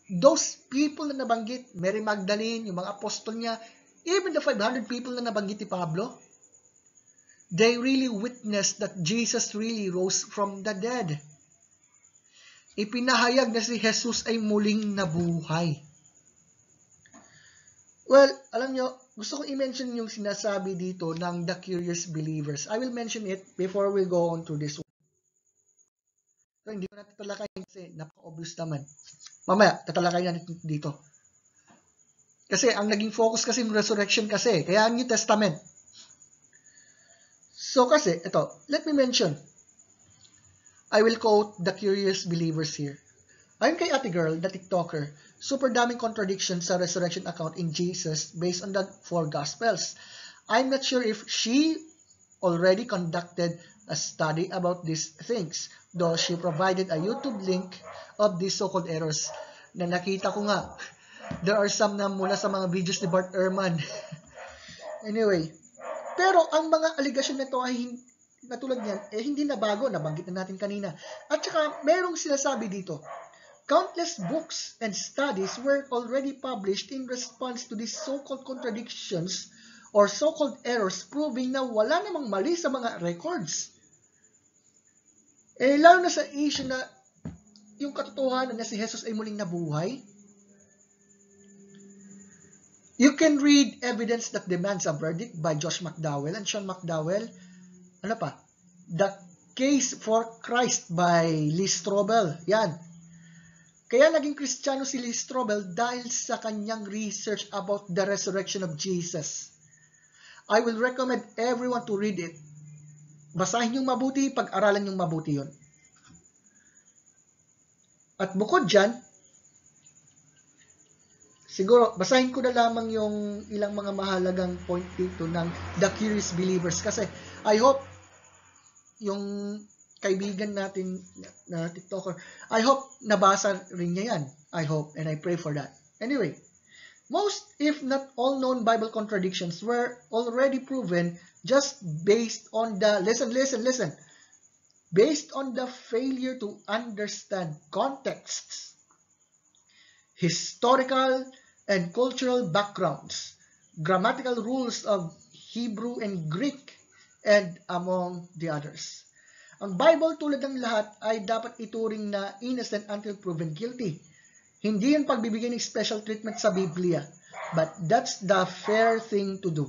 those people na nabanggit, Mary Magdalene, yung mga apostol niya, even the 500 people na nabanggit ni Pablo, they really witnessed that Jesus really rose from the dead. Ipinahayag na si Jesus ay muling nabuhay. Well, alam nyo, gusto kong i-mention yung sinasabi dito ng The Curious Believers. I will mention it before we go on to this one. So, hindi ko natin tatalakayin kasi napaka-obvious naman. Mamaya, tatalakayin natin dito. Kasi ang naging focus kasi yung resurrection kasi, kaya New Testament. So kasi, ito, let me mention. I will quote The Curious Believers here. Ayon kay Ate Girl, the TikToker, super daming contradictions sa resurrection account in Jesus based on the four Gospels. I'm not sure if she already conducted a study about these things, though she provided a YouTube link of these so-called errors na nakita ko nga. There are some na mula sa mga videos ni Bart Ehrman. Anyway, pero ang mga allegation nito ay natulad niyan, hindi na bago, nabanggit na natin kanina. At saka, merong sinasabi dito, countless books and studies were already published in response to these so-called contradictions or so-called errors proving na wala namang mali sa mga records. Lalo na sa issue na yung katotohanan na si Jesus ay muling nabuhay. You can read Evidence That Demands a Verdict by Josh McDowell and Sean McDowell. Ano pa? The Case for Christ by Lee Strobel. Yan. Kaya naging Kristiyano si Lee Strobel dahil sa kanyang research about the resurrection of Jesus. I will recommend everyone to read it. Basahin yung mabuti, pag-aralan yung mabuti yun. At bukod dyan, siguro, basahin ko na lamang yung ilang mga mahalagang point dito ng The Curious Believers. Kasi, I hope, yung kaibigan natin na TikToker, I hope nabasa rin niya yan. I hope and I pray for that. Anyway, most, if not all known Bible contradictions were already proven just based on the, listen, based on the failure to understand contexts, historical and cultural backgrounds, grammatical rules of Hebrew and Greek, and among the others. Ang Bible tulad ng lahat ay dapat ituring na innocent until proven guilty. Hindi yan pagbibigay ng special treatment sa Biblia, but that's the fair thing to do.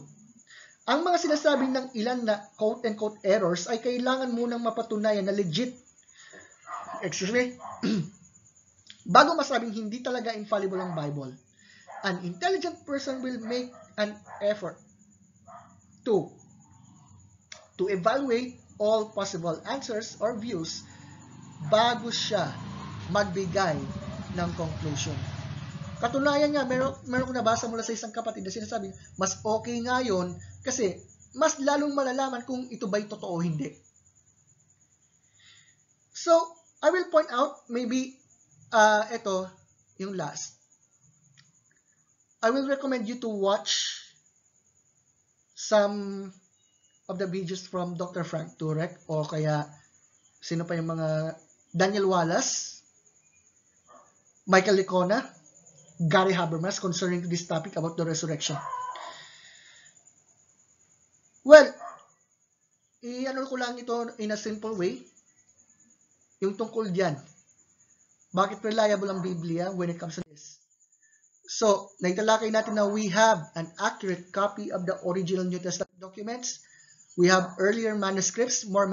Ang mga sinasabing ng ilan na quote-unquote errors ay kailangan munang mapatunayan na legit. Excuse me? Bago masabing hindi talaga infallible ang Bible, an intelligent person will make an effort to evaluate all possible answers or views bago siya magbigay ng conclusion. Katunayan nga, meron ko nabasa mula sa isang kapatid na sinasabi, mas okay nga yun kasi mas lalong malalaman kung ito ba'y totoo o hindi. So, I will point out, maybe, ito, yung last. I will recommend you to watch some of the videos from Dr. Frank Turek o kaya sino pa yung mga Daniel Wallace, Michael Licona, Gary Habermas concerning this topic about the resurrection. Well, i-ano ko lang ito in a simple way. Yung tungkol diyan. Bakit reliable ang Biblia when it comes to this? So, naitalakay natin na we have an accurate copy of the original New Testament documents. We have earlier manuscripts, more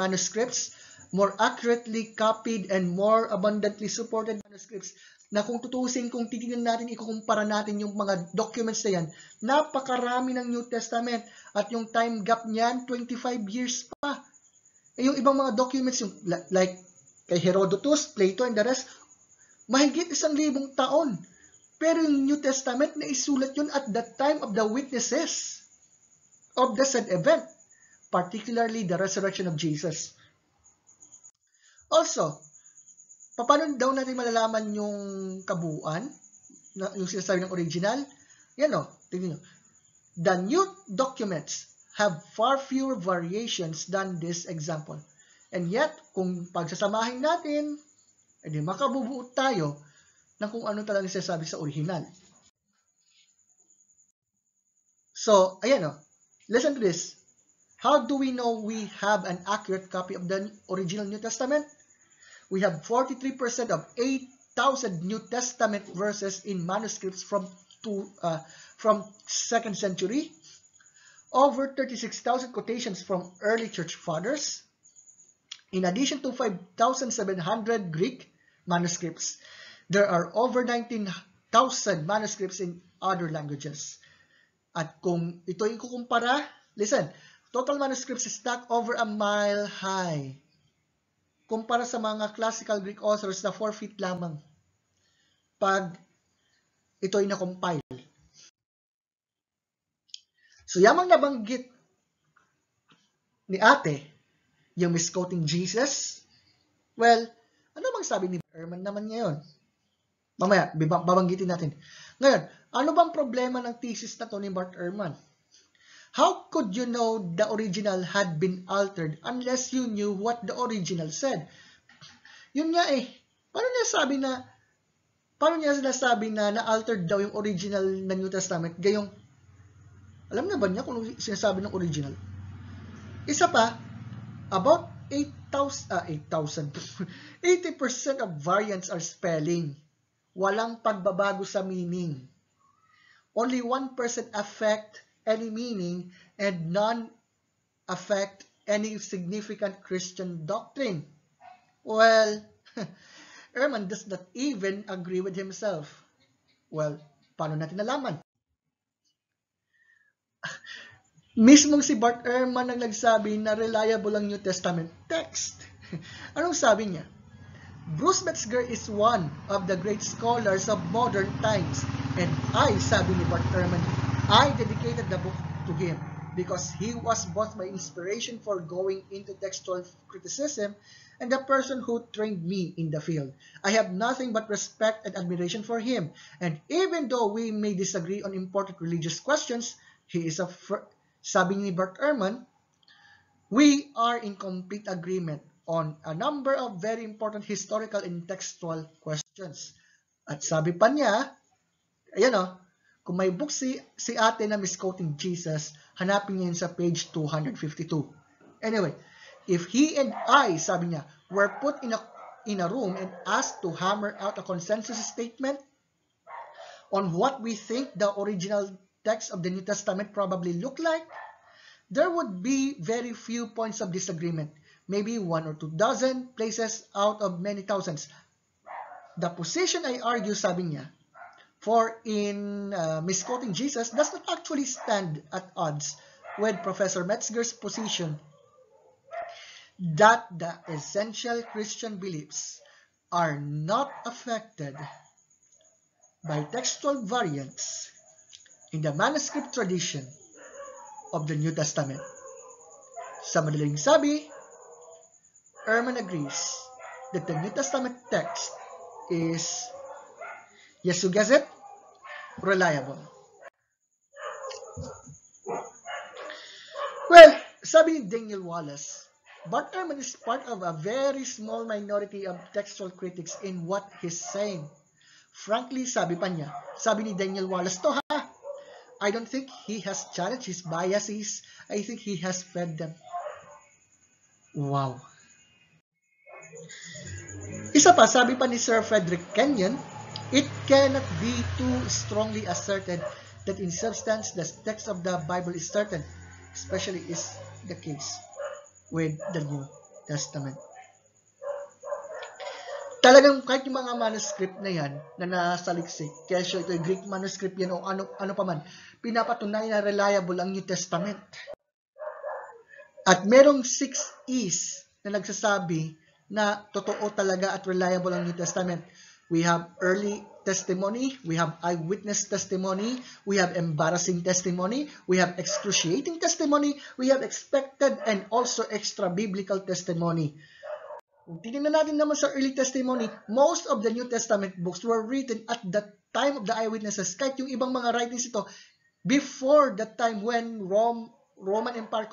accurately copied and more abundantly supported manuscripts na kung tutusin, kung titignan natin, ikukumpara natin yung mga documents na yan, napakarami ng New Testament at yung time gap niyan, 25 years pa. Yung ibang mga documents, yung, like kay Herodotus, Plato, and the rest, mahigit 1,000 taon. Pero yung New Testament na isulat yun at the time of the witnesses of the said event, particularly the resurrection of Jesus. Also, paano daw natin malalaman yung kabuuan, yung sinasabi ng original? Yan o, tingnan nyo. The new documents have far fewer variations than this example. And yet, kung pagsasamahin natin, edi makabubuo tayo ng kung ano talagang sinasabi sa original. So, ayan o. Listen to this. How do we know we have an accurate copy of the original New Testament? We have 43% of 8,000 New Testament verses in manuscripts from 2nd century, over 36,000 quotations from early church fathers, in addition to 5,700 Greek manuscripts. There are over 19,000 manuscripts in other languages. At kung ito ikukumpara, listen, total manuscripts stacked over a mile high. Kumpara sa mga classical Greek authors na 4 feet lamang pag ito ay na-compile. So, yamang nabanggit ni ate, yung misquoting Jesus, well, ano bang sabi ni Ehrman naman ngayon? Mamaya, babanggitin natin. Ngayon, ano bang problema ng thesis na to ni Bart Ehrman? How could you know the original had been altered unless you knew what the original said? Yun nga eh. Paano niya sinasabi na na-altered daw yung original na New Testament? Gayong, alam na ba niya kung sinasabi ng original? Isa pa, about 80% of variants are spelling. Walang pagbabago sa meaning. Only 1% affect any meaning and none affect any significant Christian doctrine. Well, Ehrman does not even agree with himself. Well, paano natin nalaman? Mismong si Bart Ehrman ang nagsabi na reliable ang New Testament text. Anong sabi niya? Bruce Metzger is one of the great scholars of modern times, and sabi ni Bart Ehrman, I dedicated the book to him because he was both my inspiration for going into textual criticism and the person who trained me in the field. I have nothing but respect and admiration for him, and even though we may disagree on important religious questions, he is sabi ni Bart Ehrman, we are in complete agreement on a number of very important historical and textual questions. At sabi pa niya, ayan o, kung may book si ate na misquoting Jesus, hanapin niya yun sa page 252. Anyway, If he and I, sabi niya, were put in a room and asked to hammer out a consensus statement on what we think the original text of the New Testament probably looked like, there would be very few points of disagreement, maybe 1 or 2 dozen places out of many thousands. The position I argue, sabi niya, for in misquoting Jesus does not actually stand at odds with Professor Metzger's position that the essential Christian beliefs are not affected by textual variants in the manuscript tradition of the New Testament. Sa madaling sabi, Ehrman agrees that the New Testament text is, yes you guess it, reliable. Well, sabi ni Daniel Wallace, Bart Ehrman is part of a very small minority of textual critics in what he's saying. Frankly, sabi pa niya, sabi ni Daniel Wallace to ha, I don't think he has challenged his biases. I think he has fed them. Wow. Isa pa, sabi pa ni Sir Frederick Kenyon, it cannot be too strongly asserted that in substance the text of the Bible is certain, especially is the case with the New Testament. Talagang kahit yung mga manuscript na yan na nasaliksik, kesyo ito yung Greek manuscript yan o ano pa man, pinapatunay na reliable ang New Testament. At merong 6 E's na nagsasabi na totoo talaga at reliable ang New Testament. We have early testimony, we have eyewitness testimony, we have embarrassing testimony, we have excruciating testimony, we have expected and also extra-biblical testimony. Kung tingnan natin naman sa early testimony, most of the New Testament books were written at the time of the eyewitnesses. Kahit yung ibang mga writings ito, before the time when Roman Empire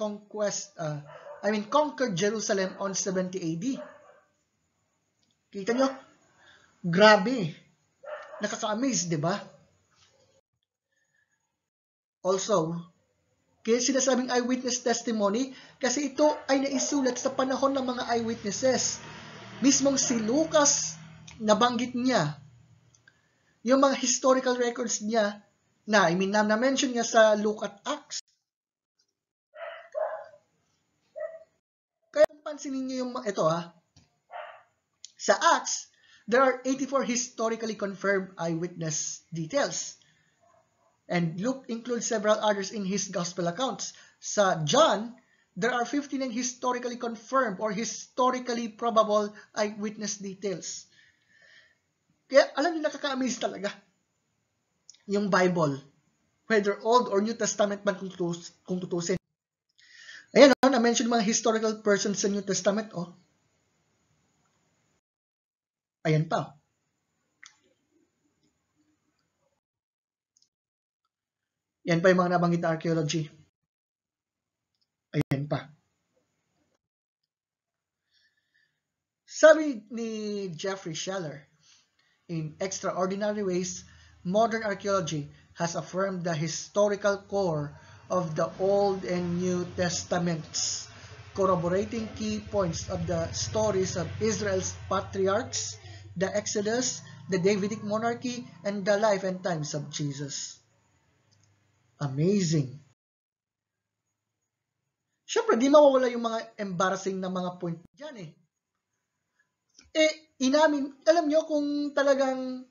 conquered Jerusalem on 70 AD. Kita nyo? Grabe. Nakaka-amaze, di ba? Also, kaya sinasabing eyewitness testimony kasi ito ay naisulat sa panahon ng mga eyewitnesses. Mismong si Lucas, nabanggit niya yung mga historical records niya na-mention niya sa Luke at Acts. Kaya pansinin niyo yung ito sa Acts, there are 84 historically confirmed eyewitness details. And Luke includes several others in his gospel accounts. Sa John, there are 59 historically confirmed or historically probable eyewitness details. Kaya alam niyo, nakaka-amaze talaga yung Bible, whether Old or New Testament man kung tutusin. Ayan na-mention mga historical persons sa New Testament. Ayan pa. Yan pa yung mga nabanggit na archaeology. Ayan pa. Sabi ni Jeffrey Scheller, in Extraordinary Ways, modern archaeology has affirmed the historical core of the Old and New Testaments, corroborating key points of the stories of Israel's patriarchs, the Exodus, the Davidic monarchy, and the life and times of Jesus. Amazing. Siyempre, di mawawala yung mga embarrassing na mga point dyan inamin, alam nyo kung talagang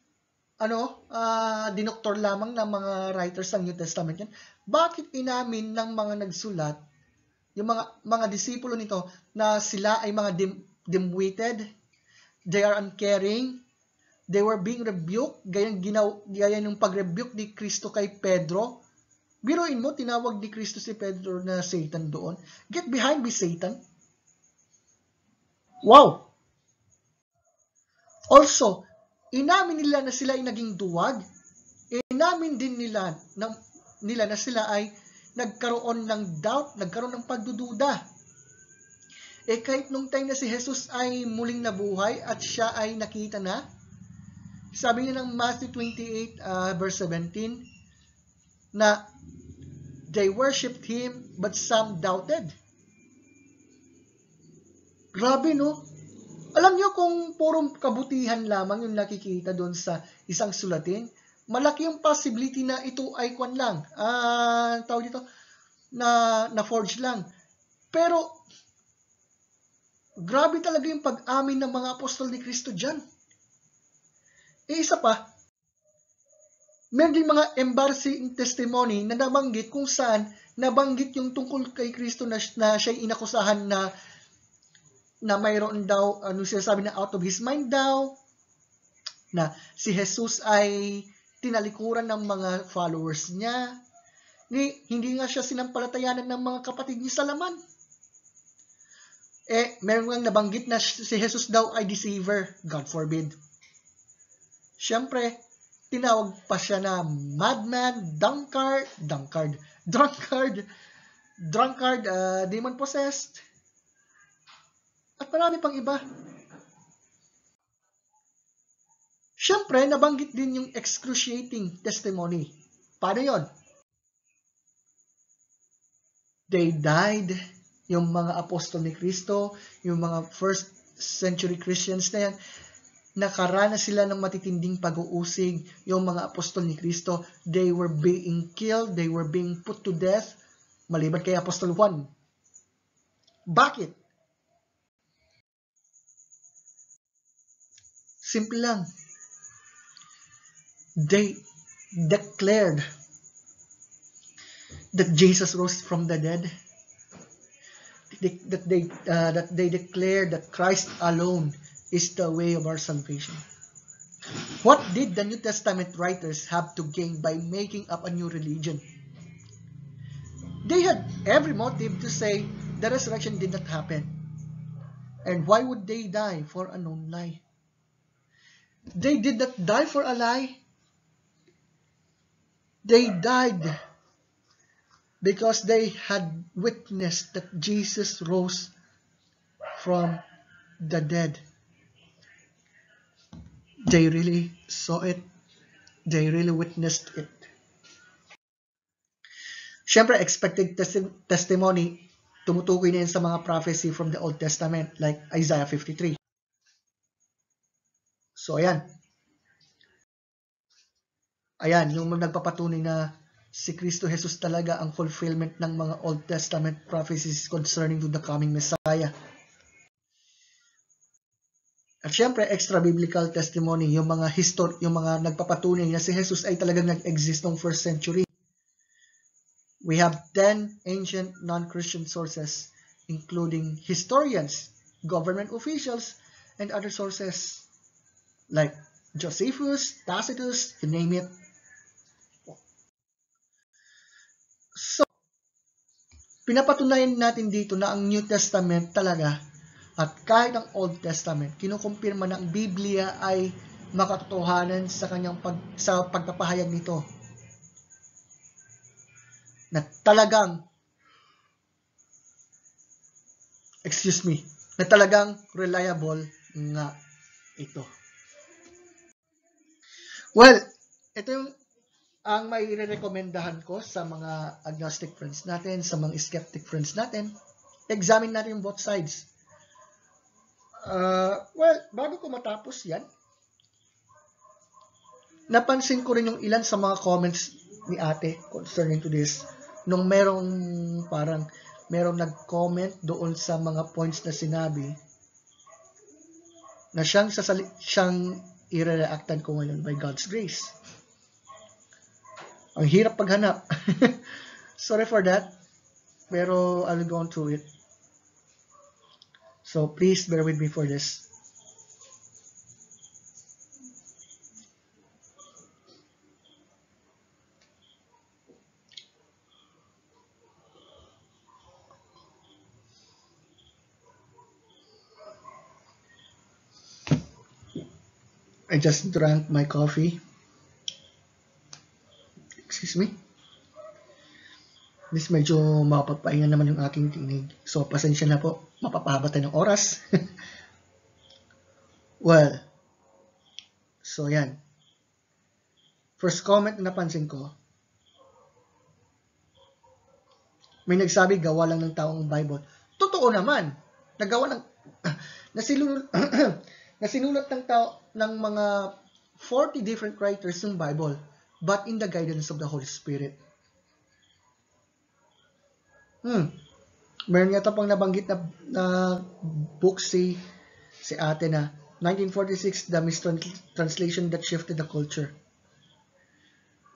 dinoktor lamang ng mga writers ng New Testament yan, bakit inamin ng mga nagsulat, yung mga disipulo nito, na sila ay mga dim-witted, they are uncaring, they were being rebuked, gaya ng pag-rebuke ni Kristo kay Pedro. Biruin mo, tinawag ni Kristo si Pedro na Satan doon. Get behind me, Satan. Wow! Also, inamin nila na sila ay naging duwag. Inamin din nila na sila ay nagkaroon ng doubt, nagkaroon ng pagdududa. Kahit nung time na si Jesus ay muling nabuhay at siya ay nakita na, sabi niya ng Matthew 28 verse 17, na they worshipped Him but some doubted. Grabe, no? Alam nyo kung purong kabutihan lamang yung nakikita doon sa isang sulatin, malaki yung possibility na ito ay kwan lang, tawag dito, na forge lang. Pero, grabe talaga yung pag-amin ng mga apostol ni Kristo dyan. Isa pa, meron din mga embarrassing testimony na nabanggit kung saan nabanggit yung tungkol kay Kristo na siya'y inakusahan na mayroon daw, sinasabi na out of his mind daw, na si Jesus ay tinalikuran ng mga followers niya, hindi nga siya sinampalatayanan ng mga kapatid niya sa laman. Meron nga nabanggit na si Jesus daw ay deceiver, God forbid. Siyempre, tinawag pa siya na madman, drunkard, demon-possessed, at marami pang iba. Siyempre, nabanggit din yung excruciating testimony. Paano yon? They died, yung mga apostol ni Kristo, yung mga first century Christians na yan, nakaranas sila ng matitinding pag-uusig. Yung mga apostol ni Kristo, they were being killed, they were being put to death, maliban kay Apostol Juan. Bakit? Simple lang. They declared that Jesus rose from the dead. That they declared that Christ alone is the way of our salvation. What did the New Testament writers have to gain by making up a new religion? They had every motive to say the resurrection did not happen. And why would they die for a known lie? They did not die for a lie. They died because they had witnessed that Jesus rose from the dead. They really saw it. They really witnessed it. Siyempre, expected testimony, tumutukoy na yan sa mga prophecy from the Old Testament, like Isaiah 53. So, ayan. Ayan, yung nagpapatunay na si Kristo Jesus talaga ang fulfillment ng mga Old Testament prophecies concerning to the coming Messiah. At syempre, extra-biblical testimony, yung mga nagpapatunay na si Jesus ay talagang nag-exist noong first century. We have 10 ancient non-Christian sources, including historians, government officials, and other sources like Josephus, Tacitus, you name it. So, pinapatunayan natin dito na ang New Testament talaga at kahit ang Old Testament, kinukumpirma na ang Biblia ay makatotohanan sa kanyang sa pagpapahayag nito. Na talagang reliable nga ito. Well, ito yung ang may re-recomendahan ko sa mga agnostic friends natin, sa mga skeptic friends natin. Examine natin yung both sides. Well, bago ko matapos yan, napansin ko rin yung ilan sa mga comments ni ate concerning to this. Nung merong nag-comment doon sa mga points na sinabi, na siyang i-reactan ko ngayon by God's grace. Ang hirap paghanap. Sorry for that. Pero I'll go on through it. So please bear with me for this. I just drank my coffee. Excuse me. This medyo mapapahinga naman yung aking tinig. So, pasensya na po. Mapapahaba tayo ng oras. Well, so yan. First comment na napansin ko, may nagsabi gawa lang ng taong Bible. Totoo naman. nagawa ng nasinulat ng ng mga 40 different writers ng Bible, but in the guidance of the Holy Spirit. Meron yata pang nabanggit na book si ate na 1946, The Mistranslation That Shifted the Culture.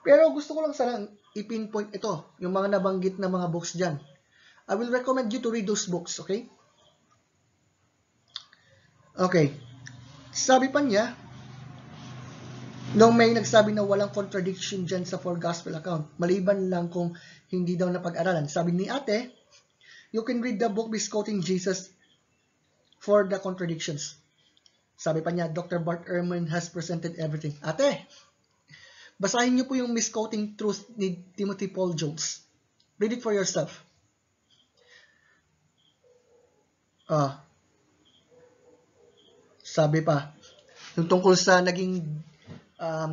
Pero gusto ko lang sana i-pinpoint ito, yung mga nabanggit na mga books dyan. I will recommend you to read those books, okay? Okay. Sabi pa niya, nung may nagsabi na walang contradiction dyan sa four gospel account, maliban lang kung hindi daw napag-aralan. Sabi ni ate, you can read the book Misquoting Jesus for the contradictions. Sabi pa niya, Dr. Bart Ehrman has presented everything. Ate, basahin niyo po yung Misquoting Truth ni Timothy Paul Jones. Read it for yourself. Sabi pa, yung tungkol sa naging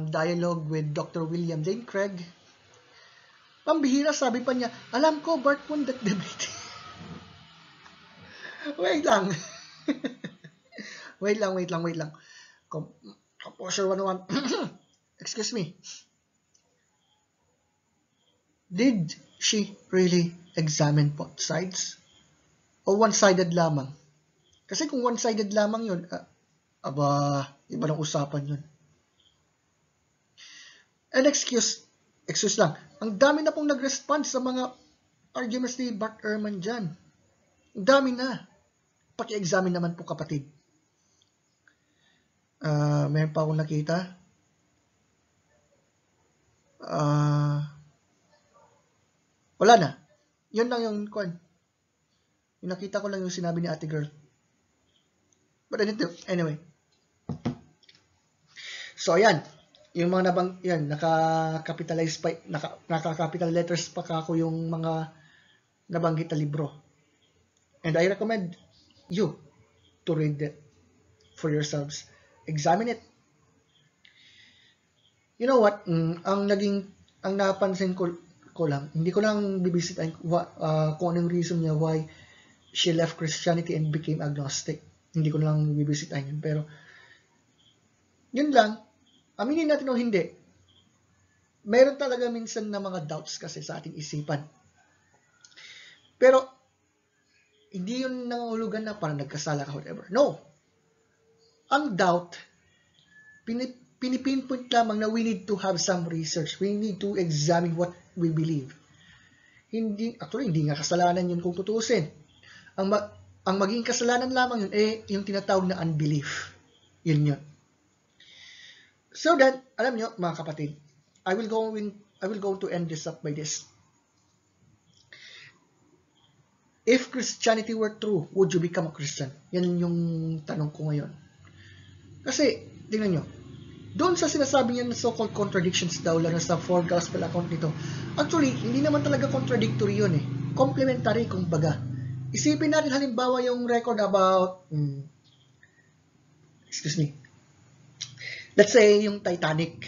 dialogue with Dr. William Lane Craig, pambihira, sabi pa niya, alam ko, Bart won that debate. Wait lang. Wait lang. Composure 101. Excuse me. Did she really examine both sides? O one-sided lamang? Kasi kung one-sided lamang yun, iba ng usapan yun. And excuse lang, ang dami na pong nag-respond sa mga arguments ni Bart Ehrman dyan. Ang dami na. Paki-examine naman po, kapatid. Mayroon pa akong nakita. Wala na. Yun lang yung kwan. Yung nakita ko lang yung sinabi ni ate girl. But anyway. So, ayan. Yung mga naka-capitalize pa, naka-capital letters pa ako yung mga nabanggit na libro. And I recommend you to read it for yourselves. Examine it. You know what? Ang napansin ko lang, hindi ko lang bibisitain kung anong reason niya why she left Christianity and became agnostic. Hindi ko lang bibisitain yun. Pero, yun lang. Aminin natin o hindi. Mayroon talaga minsan na mga doubts kasi sa ating isipan. Pero, hindi yun nangahulugan na parang nagkasala ka, whatever. No. Ang doubt, pinipinpoint lamang na we need to have some research. We need to examine what we believe. Hindi nga kasalanan yun kung tutuusin. Ang maging kasalanan lamang yun, yung tinatawag na unbelief. Yun. So that, alam nyo, mga kapatid, I will go to end this up by this. If Christianity were true, would you become a Christian? Yan yung tanong ko ngayon. Kasi, tingnan nyo, doon sa sinasabi niya na so-called contradictions daw lang sa four gospel account nito, actually, hindi naman talaga contradictory yun eh. Complementary, kumbaga. Isipin natin halimbawa yung record about, let's say yung Titanic.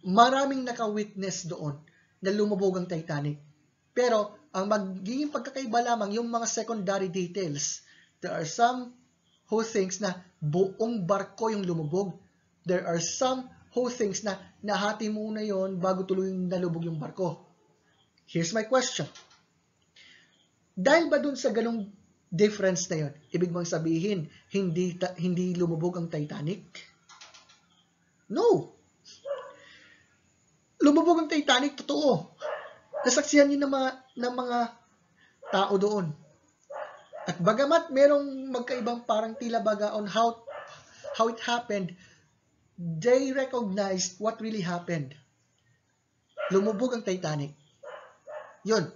Maraming naka-witness doon na lumubog ang Titanic. Pero, ang magiging pagkakaiba lamang yung mga secondary details. There are some who thinks na buong barko yung lumubog. There are some who thinks na nahati muna yon bago tuloy nalubog yung barko. Here's my question. Dahil ba dun sa ganong difference na yon, ibig bang sabihin, hindi lumubog ang Titanic? No. Lumubog ang Titanic, totoo. Nasaksihan yun ng mga tao doon. At bagamat merong magkaibang parang tila baga on how it happened, they recognized what really happened. Lumubog ang Titanic. Yun.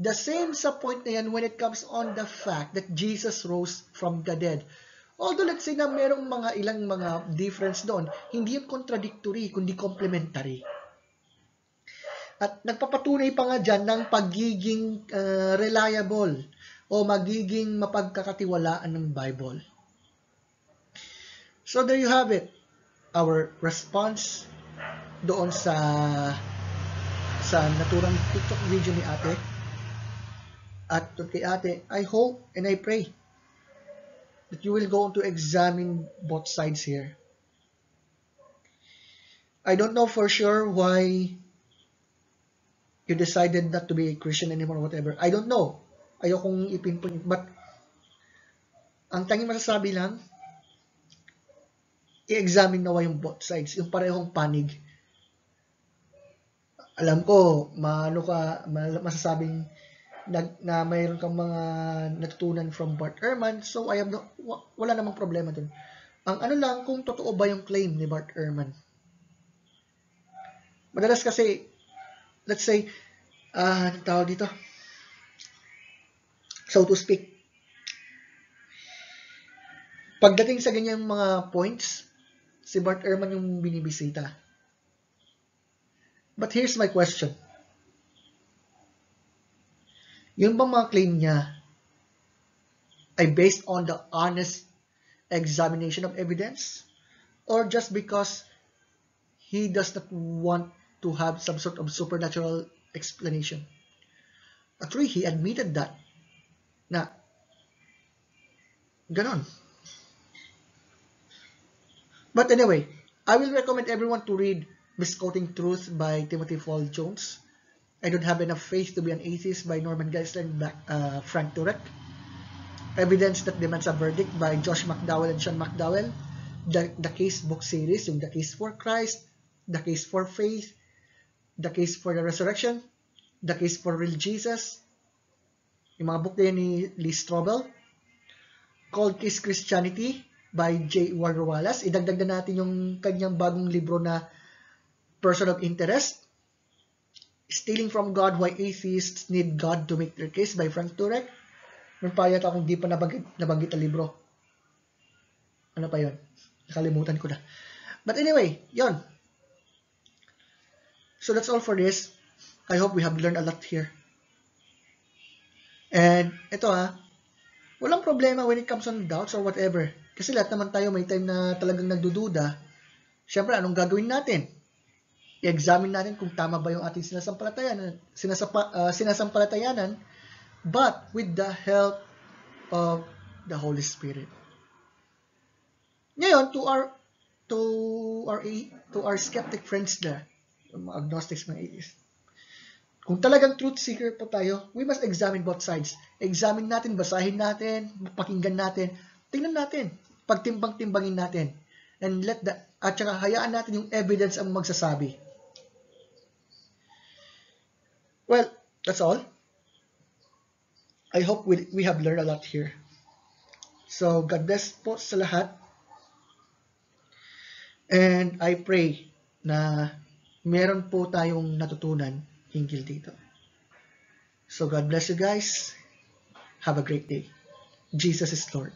The same sa point na yan when it comes on the fact that Jesus rose from the dead. Although let's say na merong ilang mga difference doon, hindi yun contradictory, kundi complementary. At nagpapatunay pa nga dyan ng pagiging reliable o magiging mapagkakatiwalaan ng Bible. So there you have it. Our response doon sa naturang TikTok video ni ate. at kay ate, I hope and I pray that you will go on to examine both sides here. I don't know for sure why you decided not to be a Christian anymore or whatever. I don't know. Ayokong ipinpoint. But ang tanging masasabi lang, i-examine nawa yung both sides, yung parehong panig. Alam ko, masasabing na mayroon kang mga natutunan from Bart Ehrman, so wala namang problema dun. Ang ano lang, kung totoo ba yung claim ni Bart Ehrman. Madalas kasi, let's say, anong tawag dito? So to speak, pagdating sa ganyang mga points, si Bart Ehrman yung binibisita. But here's my question. Yung bang mga claim niya ay based on the honest examination of evidence? Or just because he does not want to have some sort of supernatural explanation? Actually, he admitted that. Na, ganon. But anyway, I will recommend everyone to read Misquoting Truth by Timothy Paul Jones. I Don't Have Enough Faith to Be an Atheist by Norman Geisler and Frank Turek. Evidence That Demands a Verdict by Josh McDowell and Sean McDowell. The Case book series, yung The Case for Christ, The Case for Faith, The Case for the Resurrection, The Case for Real Jesus, yung mga book din ni Lee Strobel. Cold Case Christianity by J. Warner Wallace. Idagdag na natin yung kanyang bagong libro na Person of Interest. Stealing from God, Why Atheists Need God to Make Their Case by Frank Turek. Meron pa yata akong di pa nabanggit na libro. Ano pa yun? Nakalimutan ko na. But anyway, yon. So that's all for this. I hope we have learned a lot here. And ito walang problema when it comes on doubts or whatever. Kasi lahat naman tayo may time na talagang nagdududa. Siyempre, anong gagawin natin? I-examine natin kung tama ba yung ating sinasampalatayanan, but with the help of the Holy Spirit. Ngayon, to our skeptic friends there, mga agnostics, mga atheists, kung talagang truth seeker po tayo, we must examine both sides. Examine natin, basahin natin, pakinggan natin, tingnan natin, pagtimbang-timbangin natin, and at saka hayaan natin yung evidence ang magsasabi. Well, that's all. I hope we have learned a lot here. So, God bless po sa lahat. And I pray na meron po tayong natutunan hinggil dito. So, God bless you guys. Have a great day. Jesus is Lord.